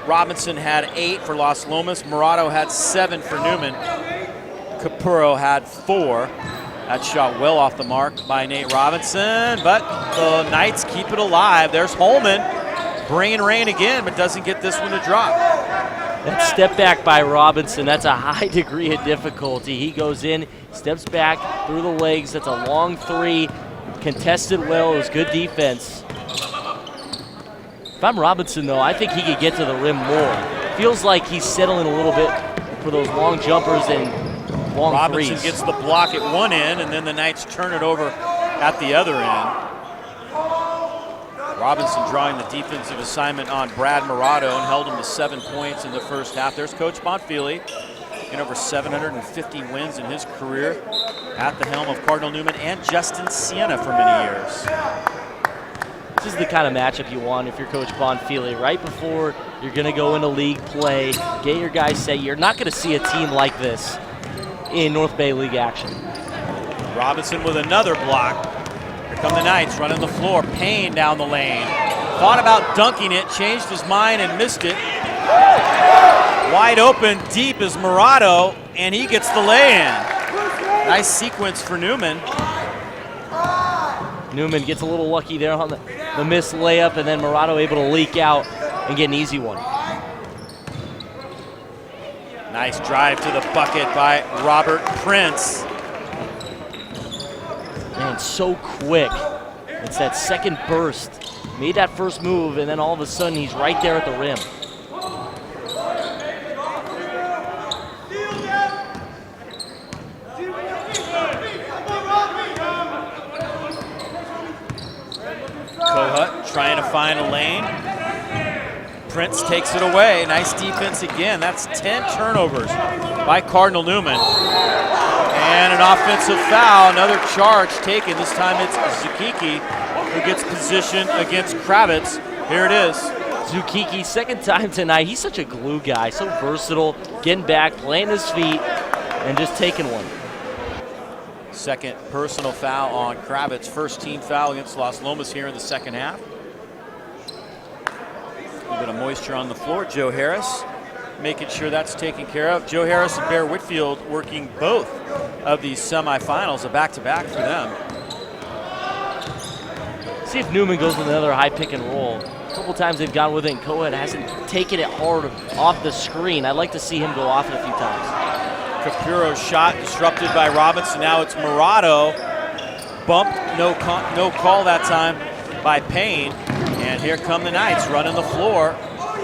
Robinson had 8 for Las Lomas. Murado had 7 for Newman. Capurro had 4. That shot well off the mark by Nate Robinson, but the Knights keep it alive. There's Holman bringing rain again, but doesn't get this one to drop. That step back by Robinson, that's a high degree of difficulty. He goes in, steps back through the legs. That's a long three. Contested well. It was good defense. If I'm Robinson, though, I think he could get to the rim more. Feels like he's settling a little bit for those long jumpers and long Robinson threes. gets the block at one end, and then the Knights turn it over at the other end. Robinson drawing the defensive assignment on Brad Morato and held him to 7 points in the first half. There's Coach Bonfili in over 750 wins in his career at the helm of Cardinal Newman and Justin Siena for many years. This is the kind of matchup you want if you're Coach Bonfili. Right before you're going to go into league play, get your guys set. You're not going to see a team like this in North Bay League action. Robinson with another block. Here come the Knights running the floor. Payne down the lane. Thought about dunking it, changed his mind and missed it. Wide open, deep is Morato, and he gets the lay-in. Nice sequence for Newman. Newman gets a little lucky there on the missed layup, and then Morato able to leak out and get an easy one. Nice drive to the bucket by Robert Prince. Man, so quick. It's that second burst. Made that first move, and then all of a sudden he's right there at the rim. Kohut trying to find a lane. Prince takes it away. Nice defense again. That's 10 turnovers by Cardinal Newman. And an offensive foul, another charge taken. This time it's Zukiki who gets position against Kravitz. Here it is. Zukiki, second time tonight. He's such a glue guy, so versatile, getting back, playing his feet, and just taking one. Second personal foul on Kravitz. First team foul against Las Lomas here in the second half. A little bit of moisture on the floor. Joe Harris making sure that's taken care of. Joe Harris and Bear Whitfield working both of these semifinals, a back-to-back for them. See if Newman goes with another high pick and roll. A couple times they've gone with it, and Cohen hasn't taken it hard off the screen. I'd like to see him go off it a few times. Capuro's shot disrupted by Robinson. Now it's Morato. Bumped, no call that time by Payne. And here come the Knights running the floor.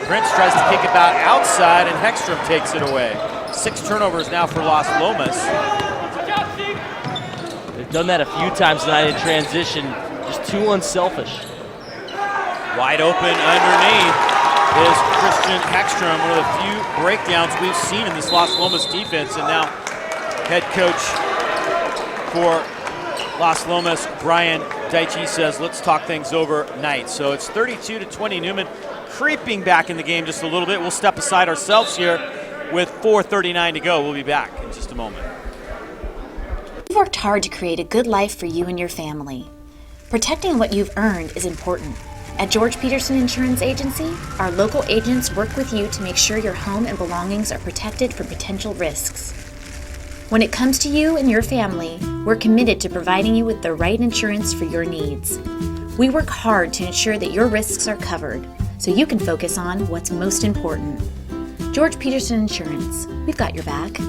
Prince tries to kick it back outside, and Hekstrom takes it away. 6 turnovers now for Las Lomas. They've done that a few times tonight in transition. Just too unselfish. Wide open underneath is Christian Hekstrom, one of the few breakdowns we've seen in this Las Lomas defense. And now head coach for Las Lomas, Brian Daichi, says, let's talk things over Knights. So it's 32-20 Newman, creeping back in the game just a little bit. We'll step aside ourselves here with 4:39 to go. We'll be back in just a moment. You've worked hard to create a good life for you and your family. Protecting what you've earned is important. At George Peterson Insurance Agency, our local agents work with you to make sure your home and belongings are protected from potential risks. When it comes to you and your family, we're committed to providing you with the right insurance for your needs. We work hard to ensure that your risks are covered, so you can focus on what's most important. George Peterson Insurance, we've got your back.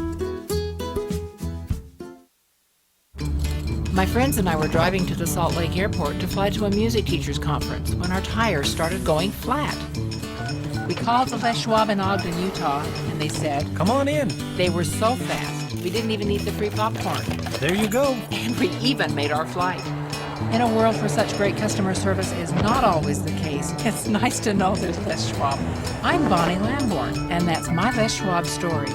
My friends and I were driving to the Salt Lake Airport to fly to a music teachers conference when our tires started going flat. We called the Les Schwab in Ogden, Utah, and they said, Come on in. They were so fast, we didn't even eat the free popcorn. There you go. And we even made our flight. In a world where such great customer service is not always the case, it's nice to know there's Les Schwab. I'm Bonnie Lamborn, and that's my Les Schwab story.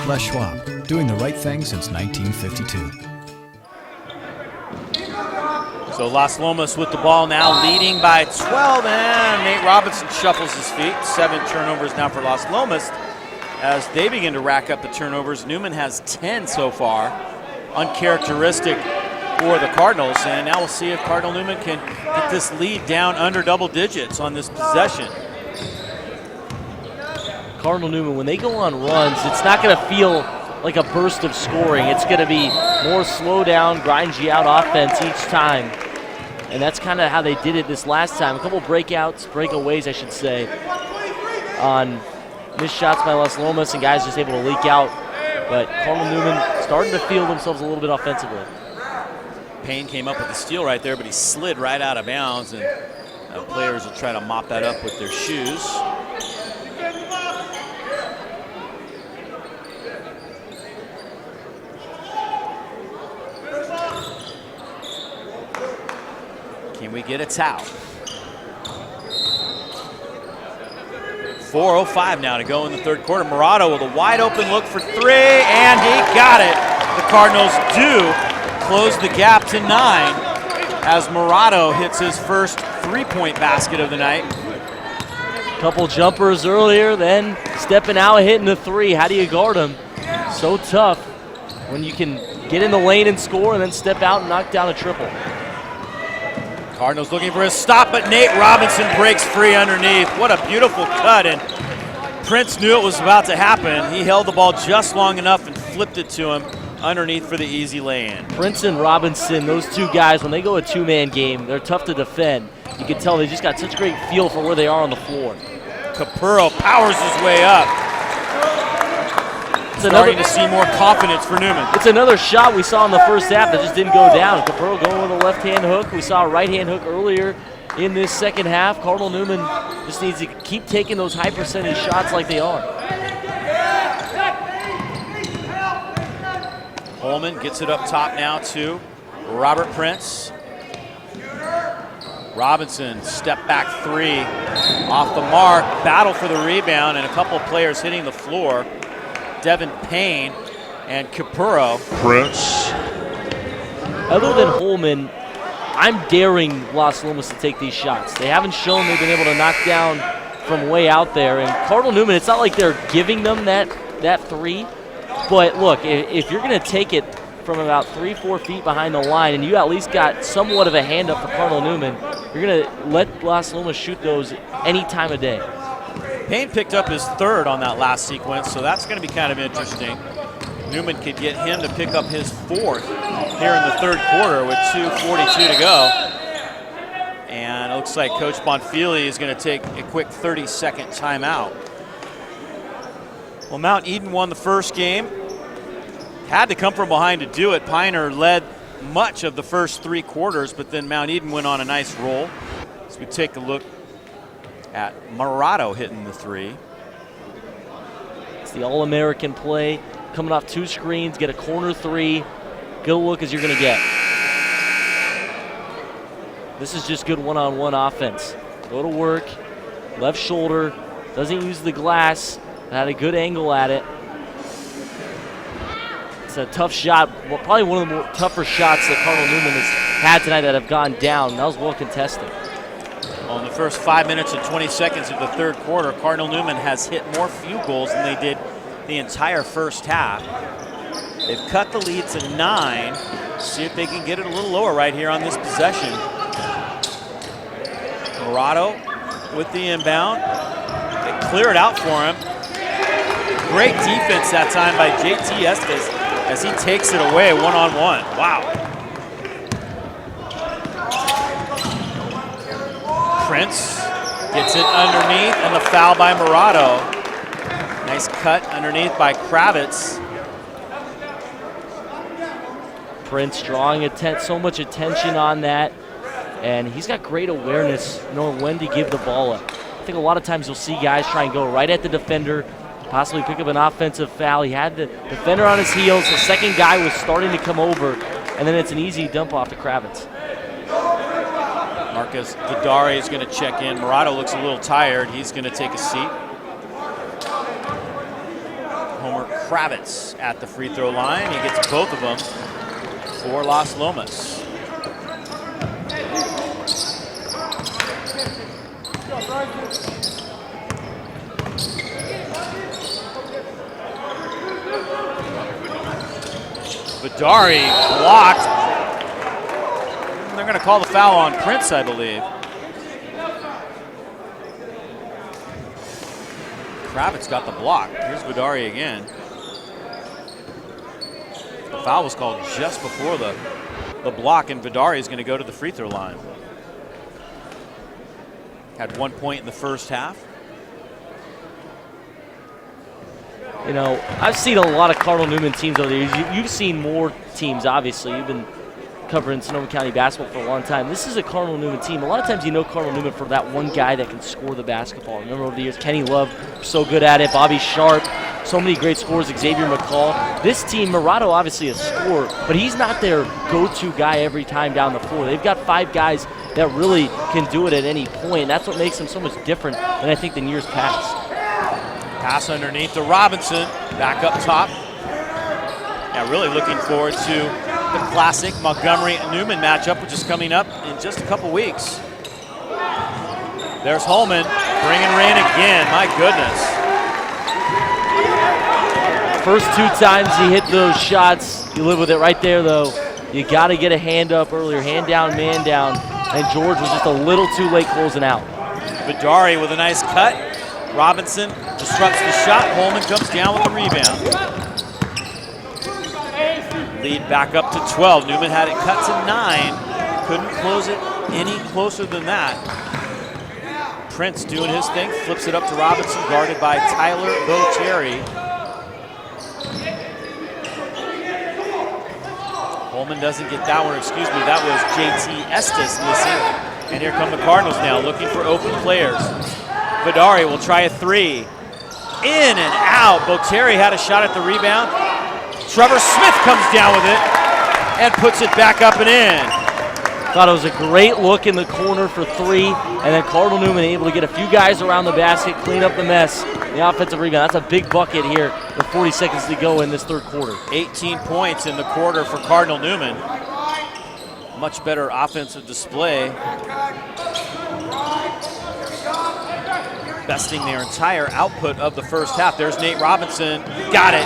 Les Schwab, doing the right thing since 1952. So Las Lomas with the ball now, leading by 12, and Nate Robinson shuffles his feet. 7 turnovers now for Las Lomas as they begin to rack up the turnovers. Newman has 10 so far, uncharacteristic for the Cardinals, and now we'll see if Cardinal Newman can get this lead down under double digits on this possession. Cardinal Newman, when they go on runs, it's not going to feel like a burst of scoring. It's going to be more slow down, grind you out offense each time. And that's kind of how they did it this last time. A couple breakouts, breakaways, I should say, on missed shots by Las Lomas, and guys just able to leak out. But Cardinal Newman starting to feel themselves a little bit offensively. Payne came up with the steal right there, but he slid right out of bounds, and players will try to mop that up with their shoes. Can we get a towel? 4:05 now to go in the third quarter. Morado with a wide open look for three, and he got it. The Cardinals do close the gap to 9 as Morado hits his first three-point basket of the night. Couple jumpers earlier, then stepping out, hitting the three. How do you guard him? So tough when you can get in the lane and score and then step out and knock down a triple. Cardinals looking for a stop, but Nate Robinson breaks free underneath. What a beautiful cut, and Prince knew it was about to happen. He held the ball just long enough and flipped it to him underneath for the easy lay-in. Prince and Robinson, those two guys, when they go a two-man game, they're tough to defend. You can tell they just got such a great feel for where they are on the floor. Capurro powers his way up. Starting to see more confidence for Newman. It's another shot we saw in the first half that just didn't go down. Capurro going with a left-hand hook. We saw a right-hand hook earlier in this second half. Cardinal Newman just needs to keep taking those high percentage shots like they are. Holman gets it up top now to Robert Prince. Robinson, step back three, off the mark, battle for the rebound, and a couple of players hitting the floor. Devin Payne and Capurro. Prince. Other than Holman, I'm daring Las Lomas to take these shots. They haven't shown they've been able to knock down from way out there. And Cardinal Newman, it's not like they're giving them that three. But look, if you're going to take it from about 3-4 feet behind the line and you at least got somewhat of a hand up for Cardinal Newman, you're going to let Las Lomas shoot those any time of day. Payne picked up his third on that last sequence, so that's going to be kind of interesting. Newman could get him to pick up his fourth here in the third quarter with 2:42 to go. And it looks like Coach Bonfili is going to take a quick 30-second timeout. Well, Mount Eden won the first game. Had to come from behind to do it. Piner led much of the first three quarters, but then Mount Eden went on a nice roll. As we take a look at Morado hitting the three. It's the All-American play. Coming off two screens, get a corner three. Good look as you're going to get. This is just good one-on-one offense. Go to work, left shoulder, doesn't use the glass, had a good angle at it. It's a tough shot, well, probably one of the more tougher shots that Cardinal Newman has had tonight that have gone down. That was well contested. Well, in the first 5 minutes and 20 seconds of the third quarter, Cardinal Newman has hit more field goals than they did the entire first half. They've cut the lead to 9. See if they can get it a little lower right here on this possession. Morado with the inbound. They clear it out for him. Great defense that time by JT Estes as he takes it away one-on-one. Wow. Prince gets it underneath, and the foul by Morado. Nice cut underneath by Kravitz. Prince drawing so much attention on that, and he's got great awareness knowing when to give the ball up. I think a lot of times you'll see guys try and go right at the defender, possibly pick up an offensive foul. He had the defender on his heels. The second guy was starting to come over, and then it's an easy dump off to Kravitz. Marcus Vidari is going to check in. Morado looks a little tired. He's going to take a seat. Homer Kravitz at the free throw line. He gets both of them for Las Lomas. Vidari blocked. They're going to call the foul on Prince, I believe. Kravitz got the block. Here's Vidari again. The foul was called just before the block, and Vidari is going to go to the free throw line. Had 1 point in the first half. You know, I've seen a lot of Cardinal Newman teams over the years. You've seen more teams, obviously. You've been covering Sonoma County basketball for a long time. This is a Cardinal Newman team. A lot of times you know Cardinal Newman for that one guy that can score the basketball. Remember over the years, Kenny Love, so good at it. Bobby Sharp, so many great scorers. Xavier McCall. This team, Murado obviously a scorer, but he's not their go-to guy every time down the floor. They've got 5 guys that really can do it at any point. That's what makes them so much different than I think than years past. Pass underneath to Robinson, back up top. Yeah, really looking forward to the classic Montgomery-Newman matchup, which is coming up in just a couple weeks. There's Holman, bringing rain again, my goodness. First 2 times he hit those shots, you live with it right there though. You gotta get a hand up earlier, hand down, man down, and George was just a little too late closing out. Vidari with a nice cut. Robinson disrupts the shot. Holman comes down with the rebound. Lead back up to 12. Newman had it cut to 9. Couldn't close it any closer than that. Prince doing his thing, flips it up to Robinson, guarded by Tyler Boterry. Holman doesn't get that one, excuse me, that was JT Estes missing. And here come the Cardinals now, looking for open players. Vidari will try a 3. In and out. Boterry had a shot at the rebound. Trevor Smith comes down with it and puts it back up and in. Thought it was a great look in the corner for 3, and then Cardinal Newman able to get a few guys around the basket, clean up the mess. The offensive rebound. That's a big bucket here with 40 seconds to go in this third quarter. 18 points in the quarter for Cardinal Newman. Much better offensive display. Besting their entire output of the first half. There's Nate Robinson. Got it.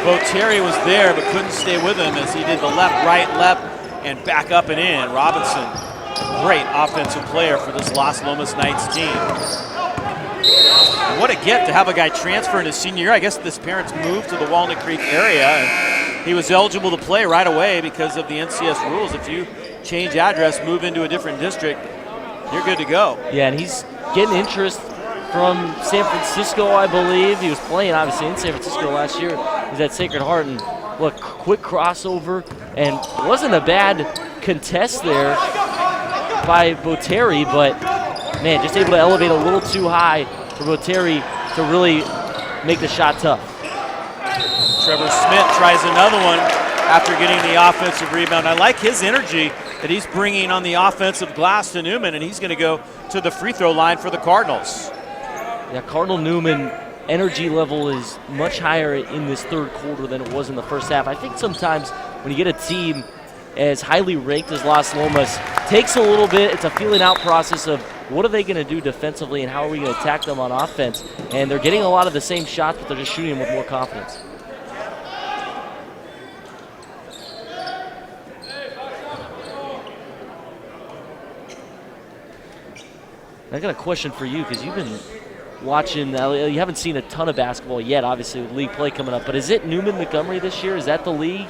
Boterry was there but couldn't stay with him as he did the left, right, left, and back up and in. Robinson, great offensive player for this Las Lomas Knights team. What a gift to have a guy transfer in his senior year. I guess his parents moved to the Walnut Creek area, and he was eligible to play right away because of the NCS rules. If you change address, move into a different district, you're good to go. Yeah, and he's getting interest from San Francisco, I believe. He was playing, obviously, in San Francisco last year. He's at Sacred Heart, and look, quick crossover, and wasn't a bad contest there by Boterry, but man, just able to elevate a little too high for Boterry to really make the shot tough. Trevor Smith tries another one after getting the offensive rebound. I like his energy that he's bringing on the offensive glass to Newman, and he's going to go to the free throw line for the Cardinals. Yeah, Cardinal Newman energy level is much higher in this third quarter than it was in the first half. I think sometimes when you get a team as highly ranked as Las Lomas, takes a little bit. It's a feeling out process of what are they going to do defensively and how are we going to attack them on offense. And they're getting a lot of the same shots, but they're just shooting them with more confidence. I got a question for you because you've been watching, you haven't seen a ton of basketball yet, obviously, with league play coming up, but is it Newman-Montgomery this year? Is that the league?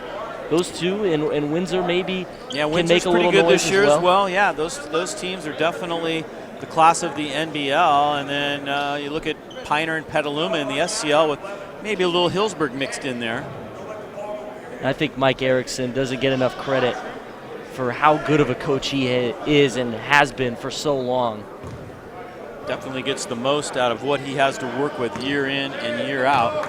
Those two, and Windsor maybe can make a little pretty good noise this year as well? Yeah, those teams are definitely the class of the NBL, and then you look at Pioneer and Petaluma in the SCL with maybe a little Hillsburg mixed in there. I think Mike Erickson doesn't get enough credit for how good of a coach he is and has been for so long. Definitely gets the most out of what he has to work with year in and year out.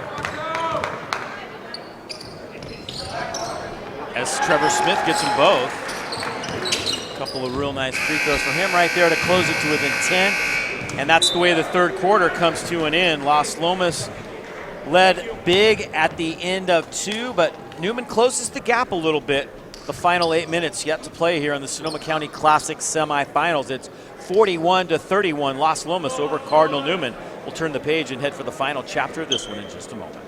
As Trevor Smith gets them both. A couple of real nice free throws for him right there to close it to within 10. And that's the way the third quarter comes to an end. Las Lomas led big at the end of 2, but Newman closes the gap a little bit. The final 8 minutes yet to play here in the Sonoma County Classic semifinals. It's 41-31, Las Lomas over Cardinal Newman. We'll turn the page and head for the final chapter of this one in just a moment.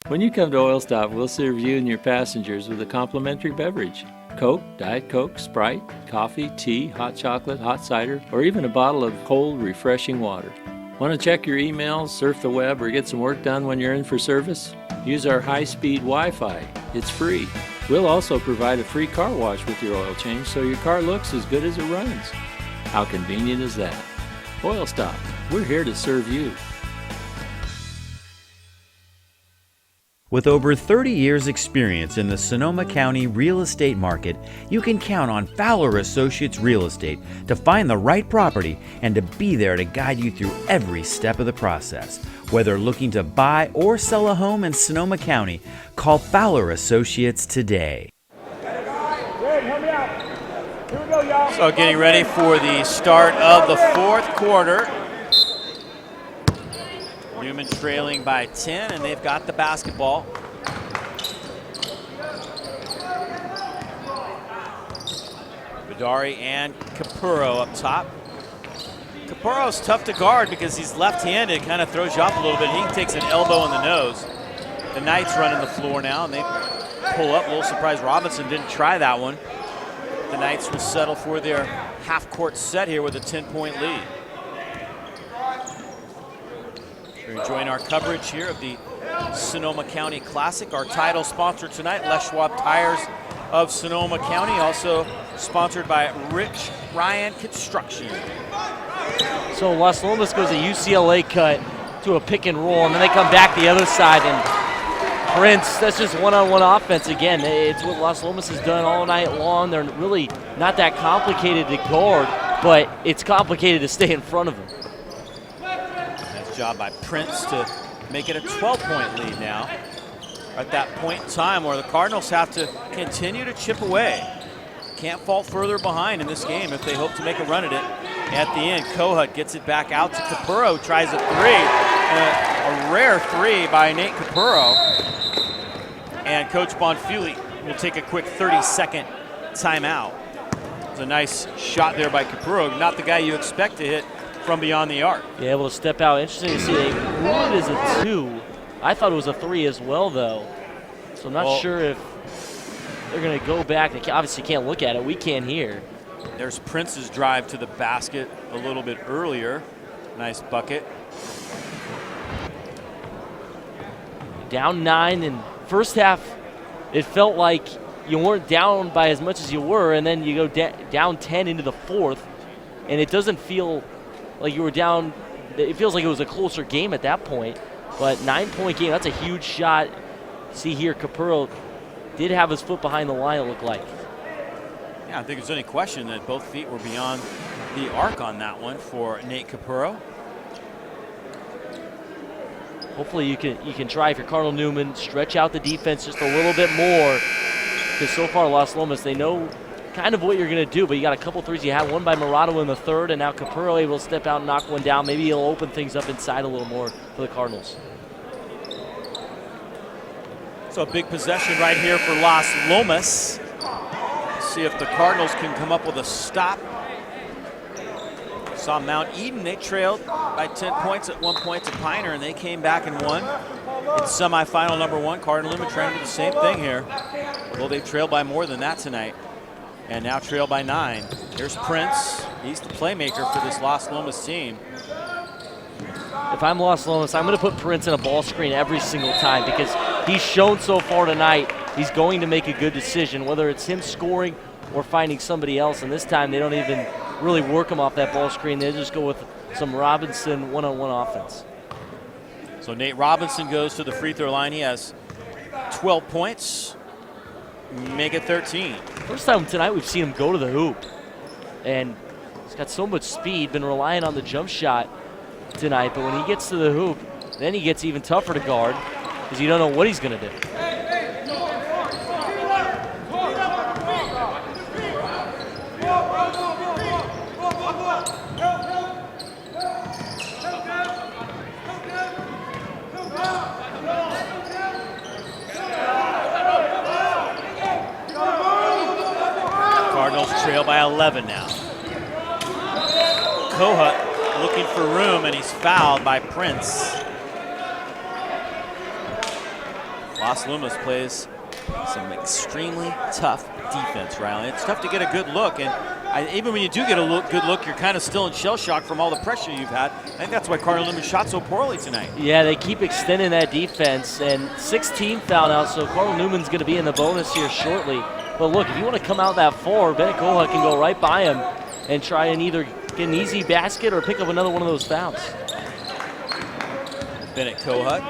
When you come to Oil Stop, we'll serve you and your passengers with a complimentary beverage. Coke, Diet Coke, Sprite, coffee, tea, hot chocolate, hot cider, or even a bottle of cold, refreshing water. Want to check your emails, surf the web, or get some work done when you're in for service? Use our high-speed Wi-Fi. It's free. We'll also provide a free car wash with your oil change so your car looks as good as it runs. How convenient is that? Oil Stop. We're here to serve you. With over 30 years' experience in the Sonoma County real estate market, you can count on Fowler Associates Real Estate to find the right property and to be there to guide you through every step of the process. Whether looking to buy or sell a home in Sonoma County, call Fowler Associates today. So getting ready for the start of the fourth quarter. Newman trailing by 10, and they've got the basketball. Vidari and Capurro up top. Capurro's tough to guard because he's left-handed, kind of throws you off a little bit. He takes an elbow in the nose. The Knights running the floor now, and they pull up. A little surprised Robinson didn't try that one. The Knights will settle for their half-court set here with a 10-point lead. We're enjoying our coverage here of the Sonoma County Classic. Our title sponsor tonight, Les Schwab Tires of Sonoma County, also sponsored by Ryaln Construction. So Las Lomas goes a UCLA cut to a pick and roll, and then they come back the other side, and Prince, that's just one-on-one offense again. It's what Las Lomas has done all night long. They're really not that complicated to guard, but it's complicated to stay in front of them. Job by Prince to make it a 12-point lead now. At that point in time where the Cardinals have to continue to chip away. Can't fall further behind in this game if they hope to make a run at it. At the end, Kohut gets it back out to Capurro, tries a three. A rare three by Nate Capurro. And Coach Bonfili will take a quick 30-second timeout. It's a nice shot there by Capurro, not the guy you expect to hit from beyond the arc. Yeah, able to step out. Interesting to see they ruled it as a 2. I thought it was a 3 as well, though. So I'm not sure if they're going to go back. They obviously can't look at it. We can't hear. There's Prince's drive to the basket a little bit earlier. Nice bucket. Down 9 in first half. It felt like you weren't down by as much as you were, and then you go down 10 into the fourth, and it doesn't feel like you were down. It feels like it was a closer game at that point, but 9-point game, that's a huge shot. See here, Capurro did have his foot behind the line, it looked like. Yeah, I don't think there's any question that both feet were beyond the arc on that one for Nate Capurro. Hopefully you can try, if you're Cardinal Newman, stretch out the defense just a little bit more, because so far Las Lomas, they know kind of what you're going to do, but you got a couple threes. You had one by Murado in the third, and now Capurro able to step out and knock one down. Maybe he'll open things up inside a little more for the Cardinals. So a big possession right here for Las Lomas. See if the Cardinals can come up with a stop. Saw Mount Eden, they trailed by 10 points at one point to Pioneer, and they came back and won. It's semifinal number 1. Cardinal Newman trying to do the same thing here. Well, they trailed by more than that tonight, and now trail by 9. Here's Prince. He's the playmaker for this Las Lomas team. If I'm Las Lomas, I'm going to put Prince in a ball screen every single time, because he's shown so far tonight he's going to make a good decision, whether it's him scoring or finding somebody else. And this time they don't even really work him off that ball screen. They just go with some Robinson one-on-one offense. So Nate Robinson goes to the free throw line. He has 12 points. Make it 13. First time tonight we've seen him go to the hoop. And he's got so much speed, been relying on the jump shot tonight. But when he gets to the hoop, then he gets even tougher to guard because you don't know what he's going to do. Trail by 11 now. Kohut looking for room, and he's fouled by Prince. Las Lomas plays some extremely tough defense, Ryaln. It's tough to get a good look, and even when you do get a good look, you're kind of still in shell shock from all the pressure you've had. I think that's why Cardinal Newman shot so poorly tonight. Yeah, they keep extending that defense, and 16 fouled out, so Cardinal Newman's going to be in the bonus here shortly. But look, if you want to come out that far, Bennett Kohut can go right by him and try and either get an easy basket or pick up another one of those fouls. Bennett Kohut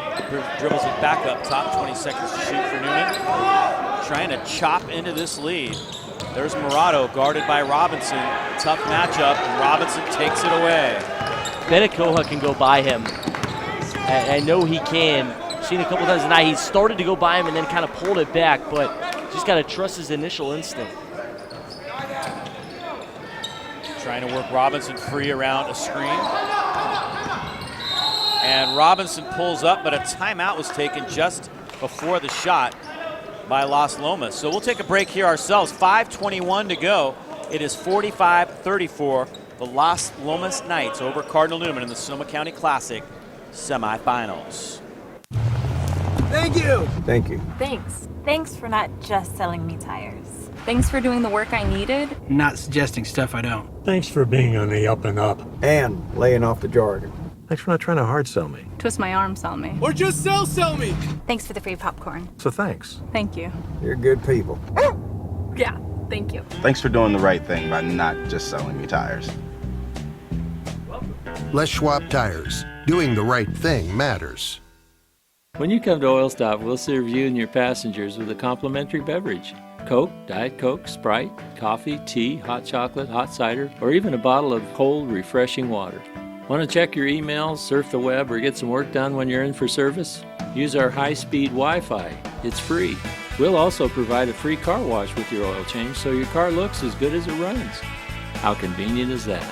dribbles it back up top, 20 seconds to shoot for Newman. Trying to chop into this lead. There's Morato guarded by Robinson. Tough matchup, and Robinson takes it away. Bennett Kohut can go by him. I know he can. Seen a couple times tonight. He started to go by him and then kind of pulled it back, but just got to trust his initial instinct. Trying to work Robinson free around a screen. And Robinson pulls up, but a timeout was taken just before the shot by Las Lomas. So we'll take a break here ourselves. 5:21 to go. It is 45-34. The Las Lomas Knights over Cardinal Newman in the Sonoma County Classic semifinals. Thank you. Thank you. Thanks. Thanks for not just selling me tires. Thanks for doing the work I needed. Not suggesting stuff I don't. Thanks for being on the up and up. And laying off the jargon. Thanks for not trying to hard sell me. Twist my arm, sell me. Or just sell me. Thanks for the free popcorn. So thanks. Thank you. You're good people. Yeah, thank you. Thanks for doing the right thing by not just selling me tires. Les Schwab Tires. Doing the right thing matters. When you come to Oil Stop, we'll serve you and your passengers with a complimentary beverage. Coke, Diet Coke, Sprite, coffee, tea, hot chocolate, hot cider, or even a bottle of cold, refreshing water. Want to check your emails, surf the web, or get some work done when you're in for service? Use our high-speed Wi-Fi. It's free. We'll also provide a free car wash with your oil change so your car looks as good as it runs. How convenient is that?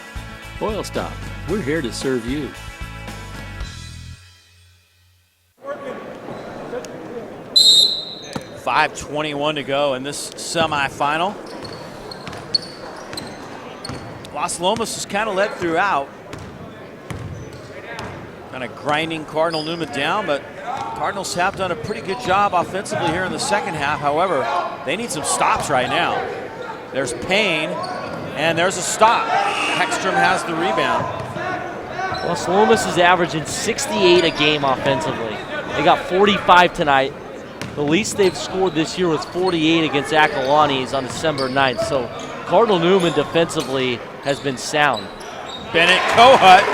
Oil Stop. We're here to serve you. .521 to go in this semifinal. Las Lomas was kind of led throughout. Kind of grinding Cardinal Newman down, but Cardinals have done a pretty good job offensively here in the second half. However, they need some stops right now. There's Payne, and there's a stop. Hekstrom has the rebound. Las Lomas is averaging 68 a game offensively. They got 45 tonight. The least they've scored this year was 48 against Acalanes on December 9th. So Cardinal Newman defensively has been sound. Bennett Kohut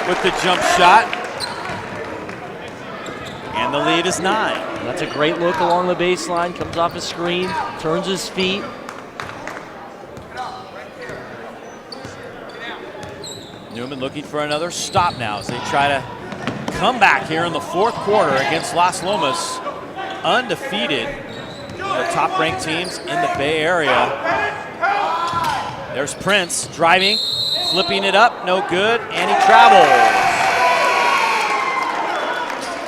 with the jump shot. And the lead is 9. That's a great look along the baseline. Comes off his screen, turns his feet. Newman looking for another stop now as they try to come back here in the fourth quarter against Las Lomas. Undefeated, one of the top-ranked teams in the Bay Area. There's Prince driving, flipping it up, no good, and he travels.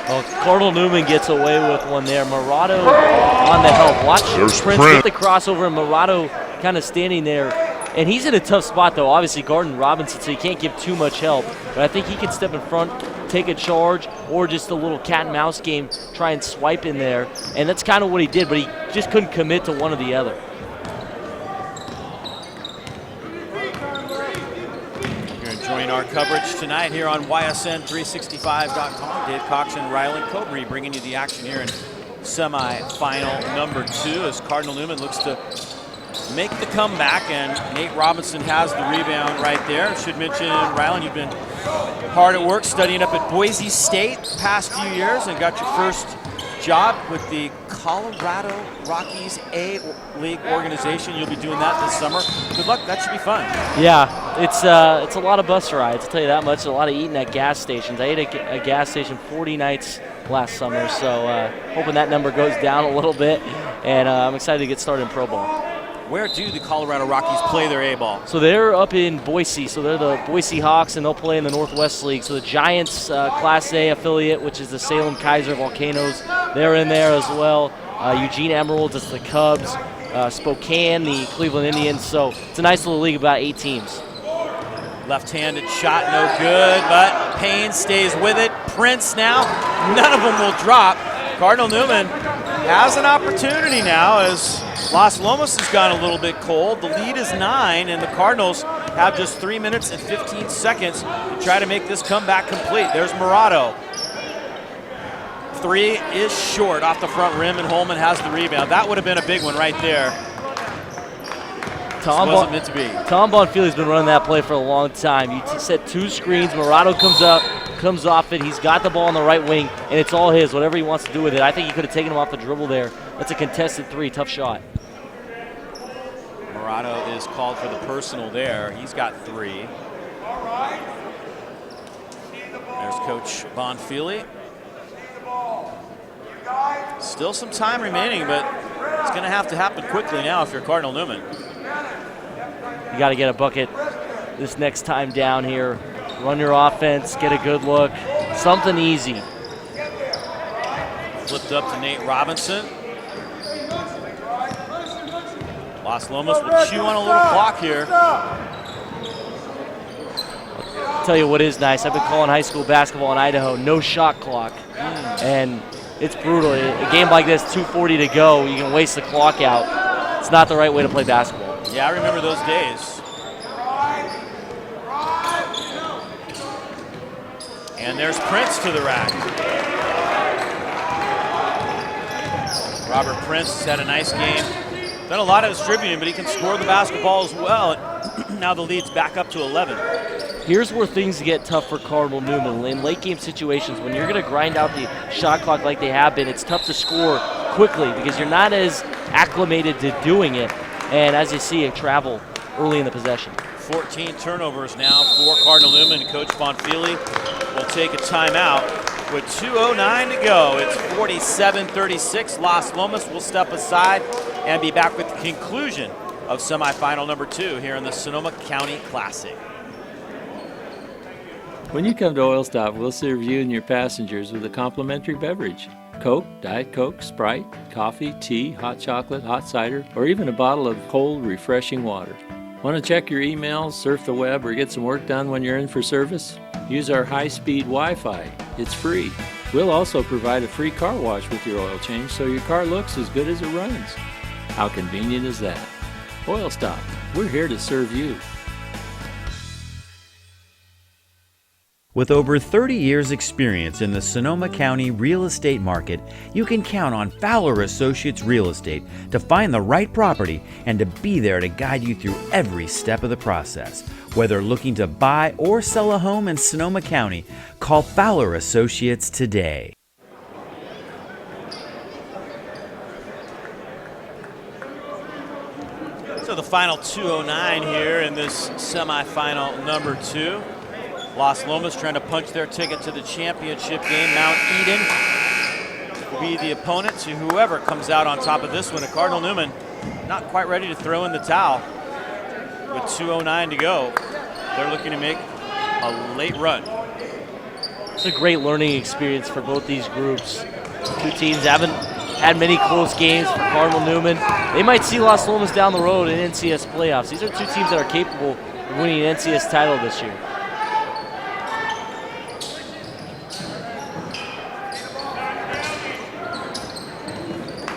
Well, Cardinal Newman gets away with one there. Morato on the help. Watch Prince get the crossover, and Morato kind of standing there. And he's in a tough spot, though. Obviously, guarding Robinson, so you can't give too much help. But I think he can step in front, take a charge, or just a little cat and mouse game, try and swipe in there. And that's kind of what he did, but he just couldn't commit to one or the other. You're enjoying our coverage tonight here on YSN365.com. Dave Cox and Ryaln Kobre bringing you the action here in semifinal number 2 as Cardinal Newman looks to make the comeback, and Nate Robinson has the rebound right there. Should mention, Ryaln, you've been hard at work studying up at Boise State the past few years and got your first job with the Colorado Rockies A-League organization. You'll be doing that this summer. Good luck. That should be fun. Yeah, it's a lot of bus rides, I'll tell you that much. A lot of eating at gas stations. I ate a gas station 40 nights last summer, so hoping that number goes down a little bit, and I'm excited to get started in pro ball. Where do the Colorado Rockies play their A-ball? So they're up in Boise. So they're the Boise Hawks, and they'll play in the Northwest League. So the Giants Class A affiliate, which is the Salem Kaiser Volcanoes, they're in there as well. Eugene Emeralds, it's the Cubs. Spokane, the Cleveland Indians. So it's a nice little league, about 8 teams. Left-handed shot, no good, but Payne stays with it. Prince now, none of them will drop. Cardinal Newman has an opportunity now as Las Lomas has gone a little bit cold. The lead is 9, and the Cardinals have just 3 minutes and 15 seconds to try to make this comeback complete. There's Morato. 3 is short off the front rim, and Holman has the rebound. That would have been a big one right there. Wasn't meant to be. Tom Bonfili's been running that play for a long time. You set 2 screens. Morato comes up, comes off it. He's got the ball on the right wing, and it's all his, whatever he wants to do with it. I think he could have taken him off the dribble there. That's a contested three. Tough shot. Morado is called for the personal there. He's got 3. There's Coach Bonfili. Still some time remaining, but it's going to happen quickly now if you're Cardinal Newman. You got to get a bucket this next time down here. Run your offense, get a good look, something easy. Flipped up to Nate Robinson. Las Lomas will chew on a little clock here. I'll tell you what is nice. I've been calling high school basketball in Idaho, no shot clock. And it's brutal. A game like this, 2:40 to go, you can waste the clock out. It's not the right way to play basketball. Yeah, I remember those days. And there's Prince to the rack. Robert Prince has had a nice game. Done a lot of distributing, but he can score the basketball as well. Now the lead's back up to 11. Here's where things get tough for Cardinal Newman. In late game situations, when you're going to grind out the shot clock like they have been, it's tough to score quickly because you're not as acclimated to doing it. And as you see, it travel early in the possession. 14 turnovers now for Cardinal Newman. Coach Bonfili will take a timeout with 2:09 to go. It's 47-36. Las Lomas will step aside and be back with the conclusion of semifinal number 2 here in the Sonoma County Classic. When you come to Oil Stop, we'll serve you and your passengers with a complimentary beverage. Coke, Diet Coke, Sprite, coffee, tea, hot chocolate, hot cider, or even a bottle of cold, refreshing water. Want to check your emails, surf the web, or get some work done when you're in for service? Use our high-speed Wi-Fi. It's free. We'll also provide a free car wash with your oil change so your car looks as good as it runs. How convenient is that? Oil Stop. We're here to serve you. With over 30 years' experience in the Sonoma County real estate market, you can count on Fowler Associates Real Estate to find the right property and to be there to guide you through every step of the process. Whether looking to buy or sell a home in Sonoma County, call Fowler Associates today. So the final 2:09 here in this semifinal number 2. Las Lomas trying to punch their ticket to the championship game. Mount Eden will be the opponent to whoever comes out on top of this one. Cardinal Newman not quite ready to throw in the towel. With 2:09 to go, they're looking to make a late run. It's a great learning experience for both these groups. Two teams haven't had many close games for Cardinal Newman. They might see Las Lomas down the road in NCS playoffs. These are two teams that are capable of winning an NCS title this year.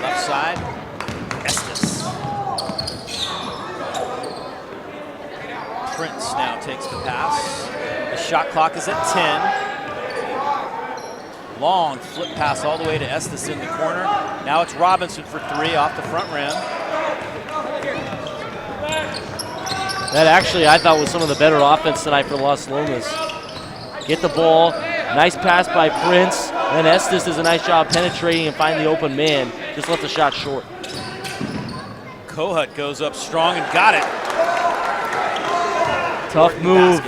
Left side, Estes. Prince now takes the pass. The shot clock is at 10. Long flip pass all the way to Estes in the corner. Now it's Robinson for 3 off the front rim. That actually, I thought, was some of the better offense tonight for Las Lomas. Get the ball, nice pass by Prince, and Estes does a nice job penetrating and finding the open man. Just left the shot short. Kohut goes up strong and got it. Tough move.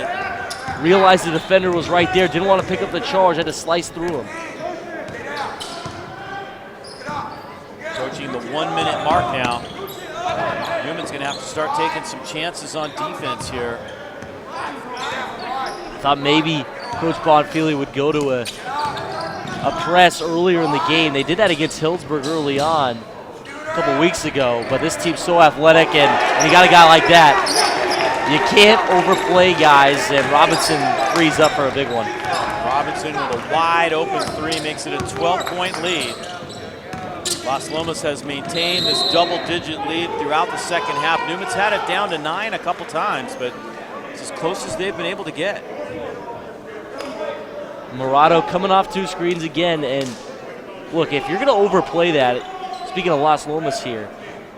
Realized the defender was right there, didn't want to pick up the charge, had to slice through him. Approaching the 1 minute mark now. Newman's gonna have to start taking some chances on defense here. Thought maybe Coach Bonfili would go to a press earlier in the game. They did that against Hillsburg early on a couple weeks ago, but this team's so athletic, and you got a guy like that. You can't overplay guys, and Robinson frees up for a big one. Robinson with a wide open 3 makes it a 12-point lead. Las Lomas has maintained this double-digit lead throughout the second half. Newman's had it down to 9 a couple times, but it's as close as they've been able to get. Morado coming off 2 screens again, and look, if you're going to overplay that, speaking of Las Lomas here,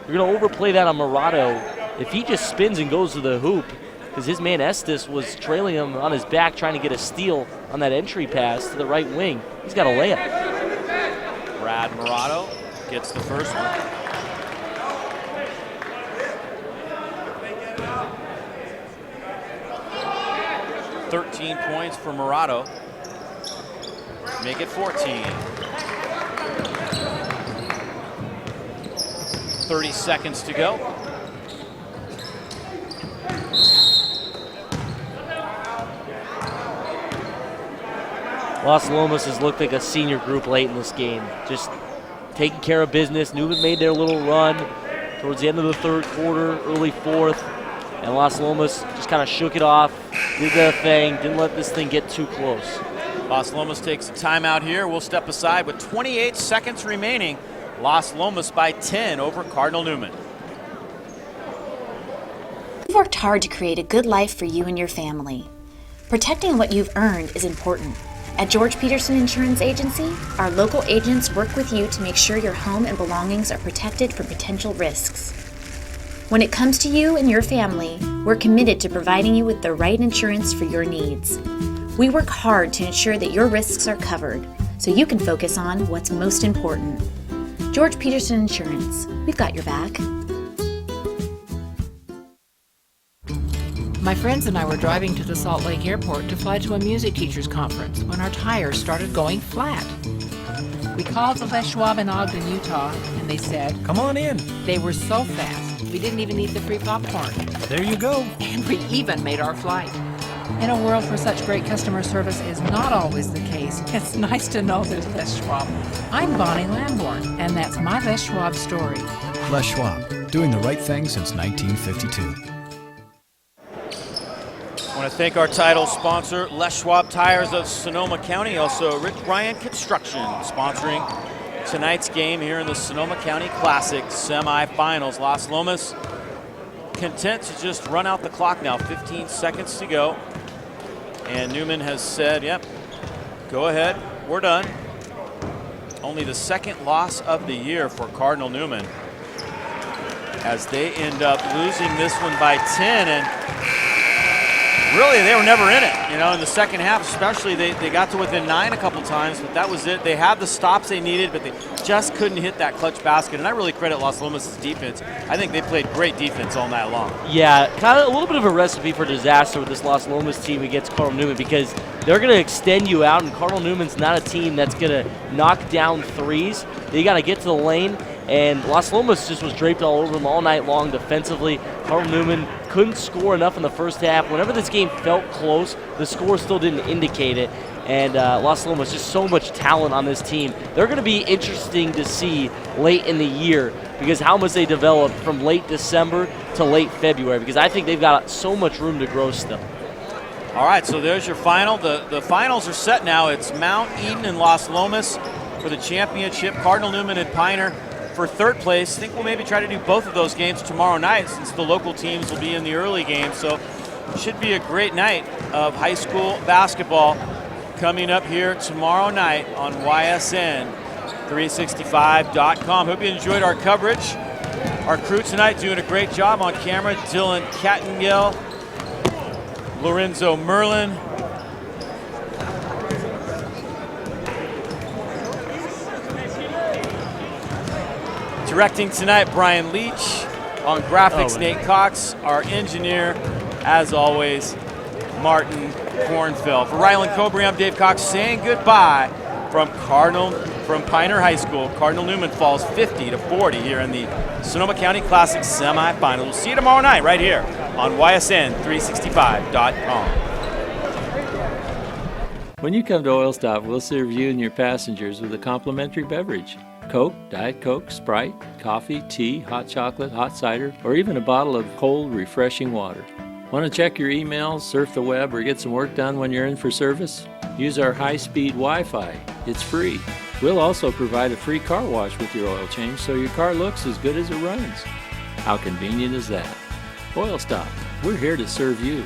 you're going to overplay that on Morado. If he just spins and goes to the hoop, because his man Estes was trailing him on his back trying to get a steal on that entry pass to the right wing. He's got a layup. Brad Morato gets the first one. "13 points for Morato. Make it 14. 30 seconds to go. Las Lomas has looked like a senior group late in this game. Just taking care of business. NEWMAN made their little run towards the end of the third quarter, early fourth. And Las Lomas just kind of shook it off, did their thing, didn't let this thing get too close. Las Lomas takes a timeout here. We'll step aside with 28 seconds remaining. Las Lomas by 10 over Cardinal Newman. We've worked hard to create a good life for you and your family. Protecting what you've earned is important. At George Peterson Insurance Agency, our local agents work with you to make sure your home and belongings are protected from potential risks. When it comes to you and your family, we're committed to providing you with the right insurance for your needs. We work hard to ensure that your risks are covered, so you can focus on what's most important. George Peterson Insurance, we've got your back. My friends and I were driving to the Salt Lake Airport to fly to a music teachers conference when our tires started going flat. We called the Les Schwab in Ogden, Utah, and they said, Come on in. They were so fast, we didn't even eat the free popcorn. There you go. And we even made our flight. In a world where such great customer service is not always the case, it's nice to know there's Les Schwab. I'm Bonnie Lamborn, and that's my Les Schwab story. Les Schwab, doing the right thing since 1952. I want to thank our title sponsor, Les Schwab Tires of Sonoma County, also Rick Ryan Construction, sponsoring tonight's game here in the Sonoma County Classic semifinals. Las Lomas content to just run out the clock now, 15 seconds to go. And NEWMAN has said, yep, go ahead, we're done. Only the second loss of the year for Cardinal Newman, as they end up losing this one by 10. And really, they were never in it, you know, in the second half especially. They got to within 9 a couple times, but that was it. They had the stops they needed, but they just couldn't hit that clutch basket. And I really credit Las Lomas' defense. I think they played great defense all night long. Yeah, kind of a little bit of a recipe for disaster with this Las Lomas team against Cardinal Newman, because they're going to extend you out, and Cardinal Newman's not a team that's going to knock down threes. They got to get to the lane, and Las Lomas just was draped all over them all night long defensively. Cardinal Newman couldn't score enough in the first half. Whenever this game felt close, the score still didn't indicate it. And Las Lomas, just so much talent on this team. They're going to be interesting to see late in the year, because how much they develop from late December to late February, because I think they've got so much room to grow still. All right, so there's your final. The finals are set now. It's Mount Eden and Las Lomas for the championship. Cardinal Newman and Pioneer for third place. I think we'll maybe try to do both of those games tomorrow night, since the local teams will be in the early game. So it should be a great night of high school basketball coming up here tomorrow night on YSN365.com. Hope you enjoyed our coverage. Our crew tonight doing a great job on camera. Dylan Kattengell, Lorenzo Merlin, directing tonight, Brian Leach. On graphics, Nate Cox. Our engineer, as always, Martin Kornfeld. For Ryaln Kobre, I'm Dave Cox saying goodbye from Pioneer High School. Cardinal Newman falls 50-40 here in the Sonoma County Classic semifinal. We'll see you tomorrow night right here on YSN365.com. When you come to Oil Stop, we'll serve you and your passengers with a complimentary beverage. Coke, Diet Coke, Sprite, coffee, tea, hot chocolate, hot cider, or even a bottle of cold, refreshing water. Want to check your emails, surf the web, or get some work done when you're in for service? Use our high-speed Wi-Fi. It's free. We'll also provide a free car wash with your oil change, so your car looks as good as it runs. How convenient is that? Oil Stop. We're here to serve you.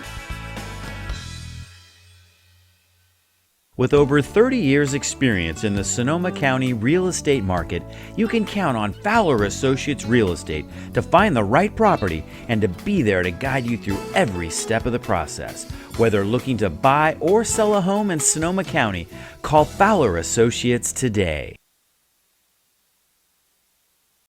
With over 30 years' experience in the Sonoma County real estate market, you can count on Fowler Associates Real Estate to find the right property and to be there to guide you through every step of the process. Whether looking to buy or sell a home in Sonoma County, call Fowler Associates today.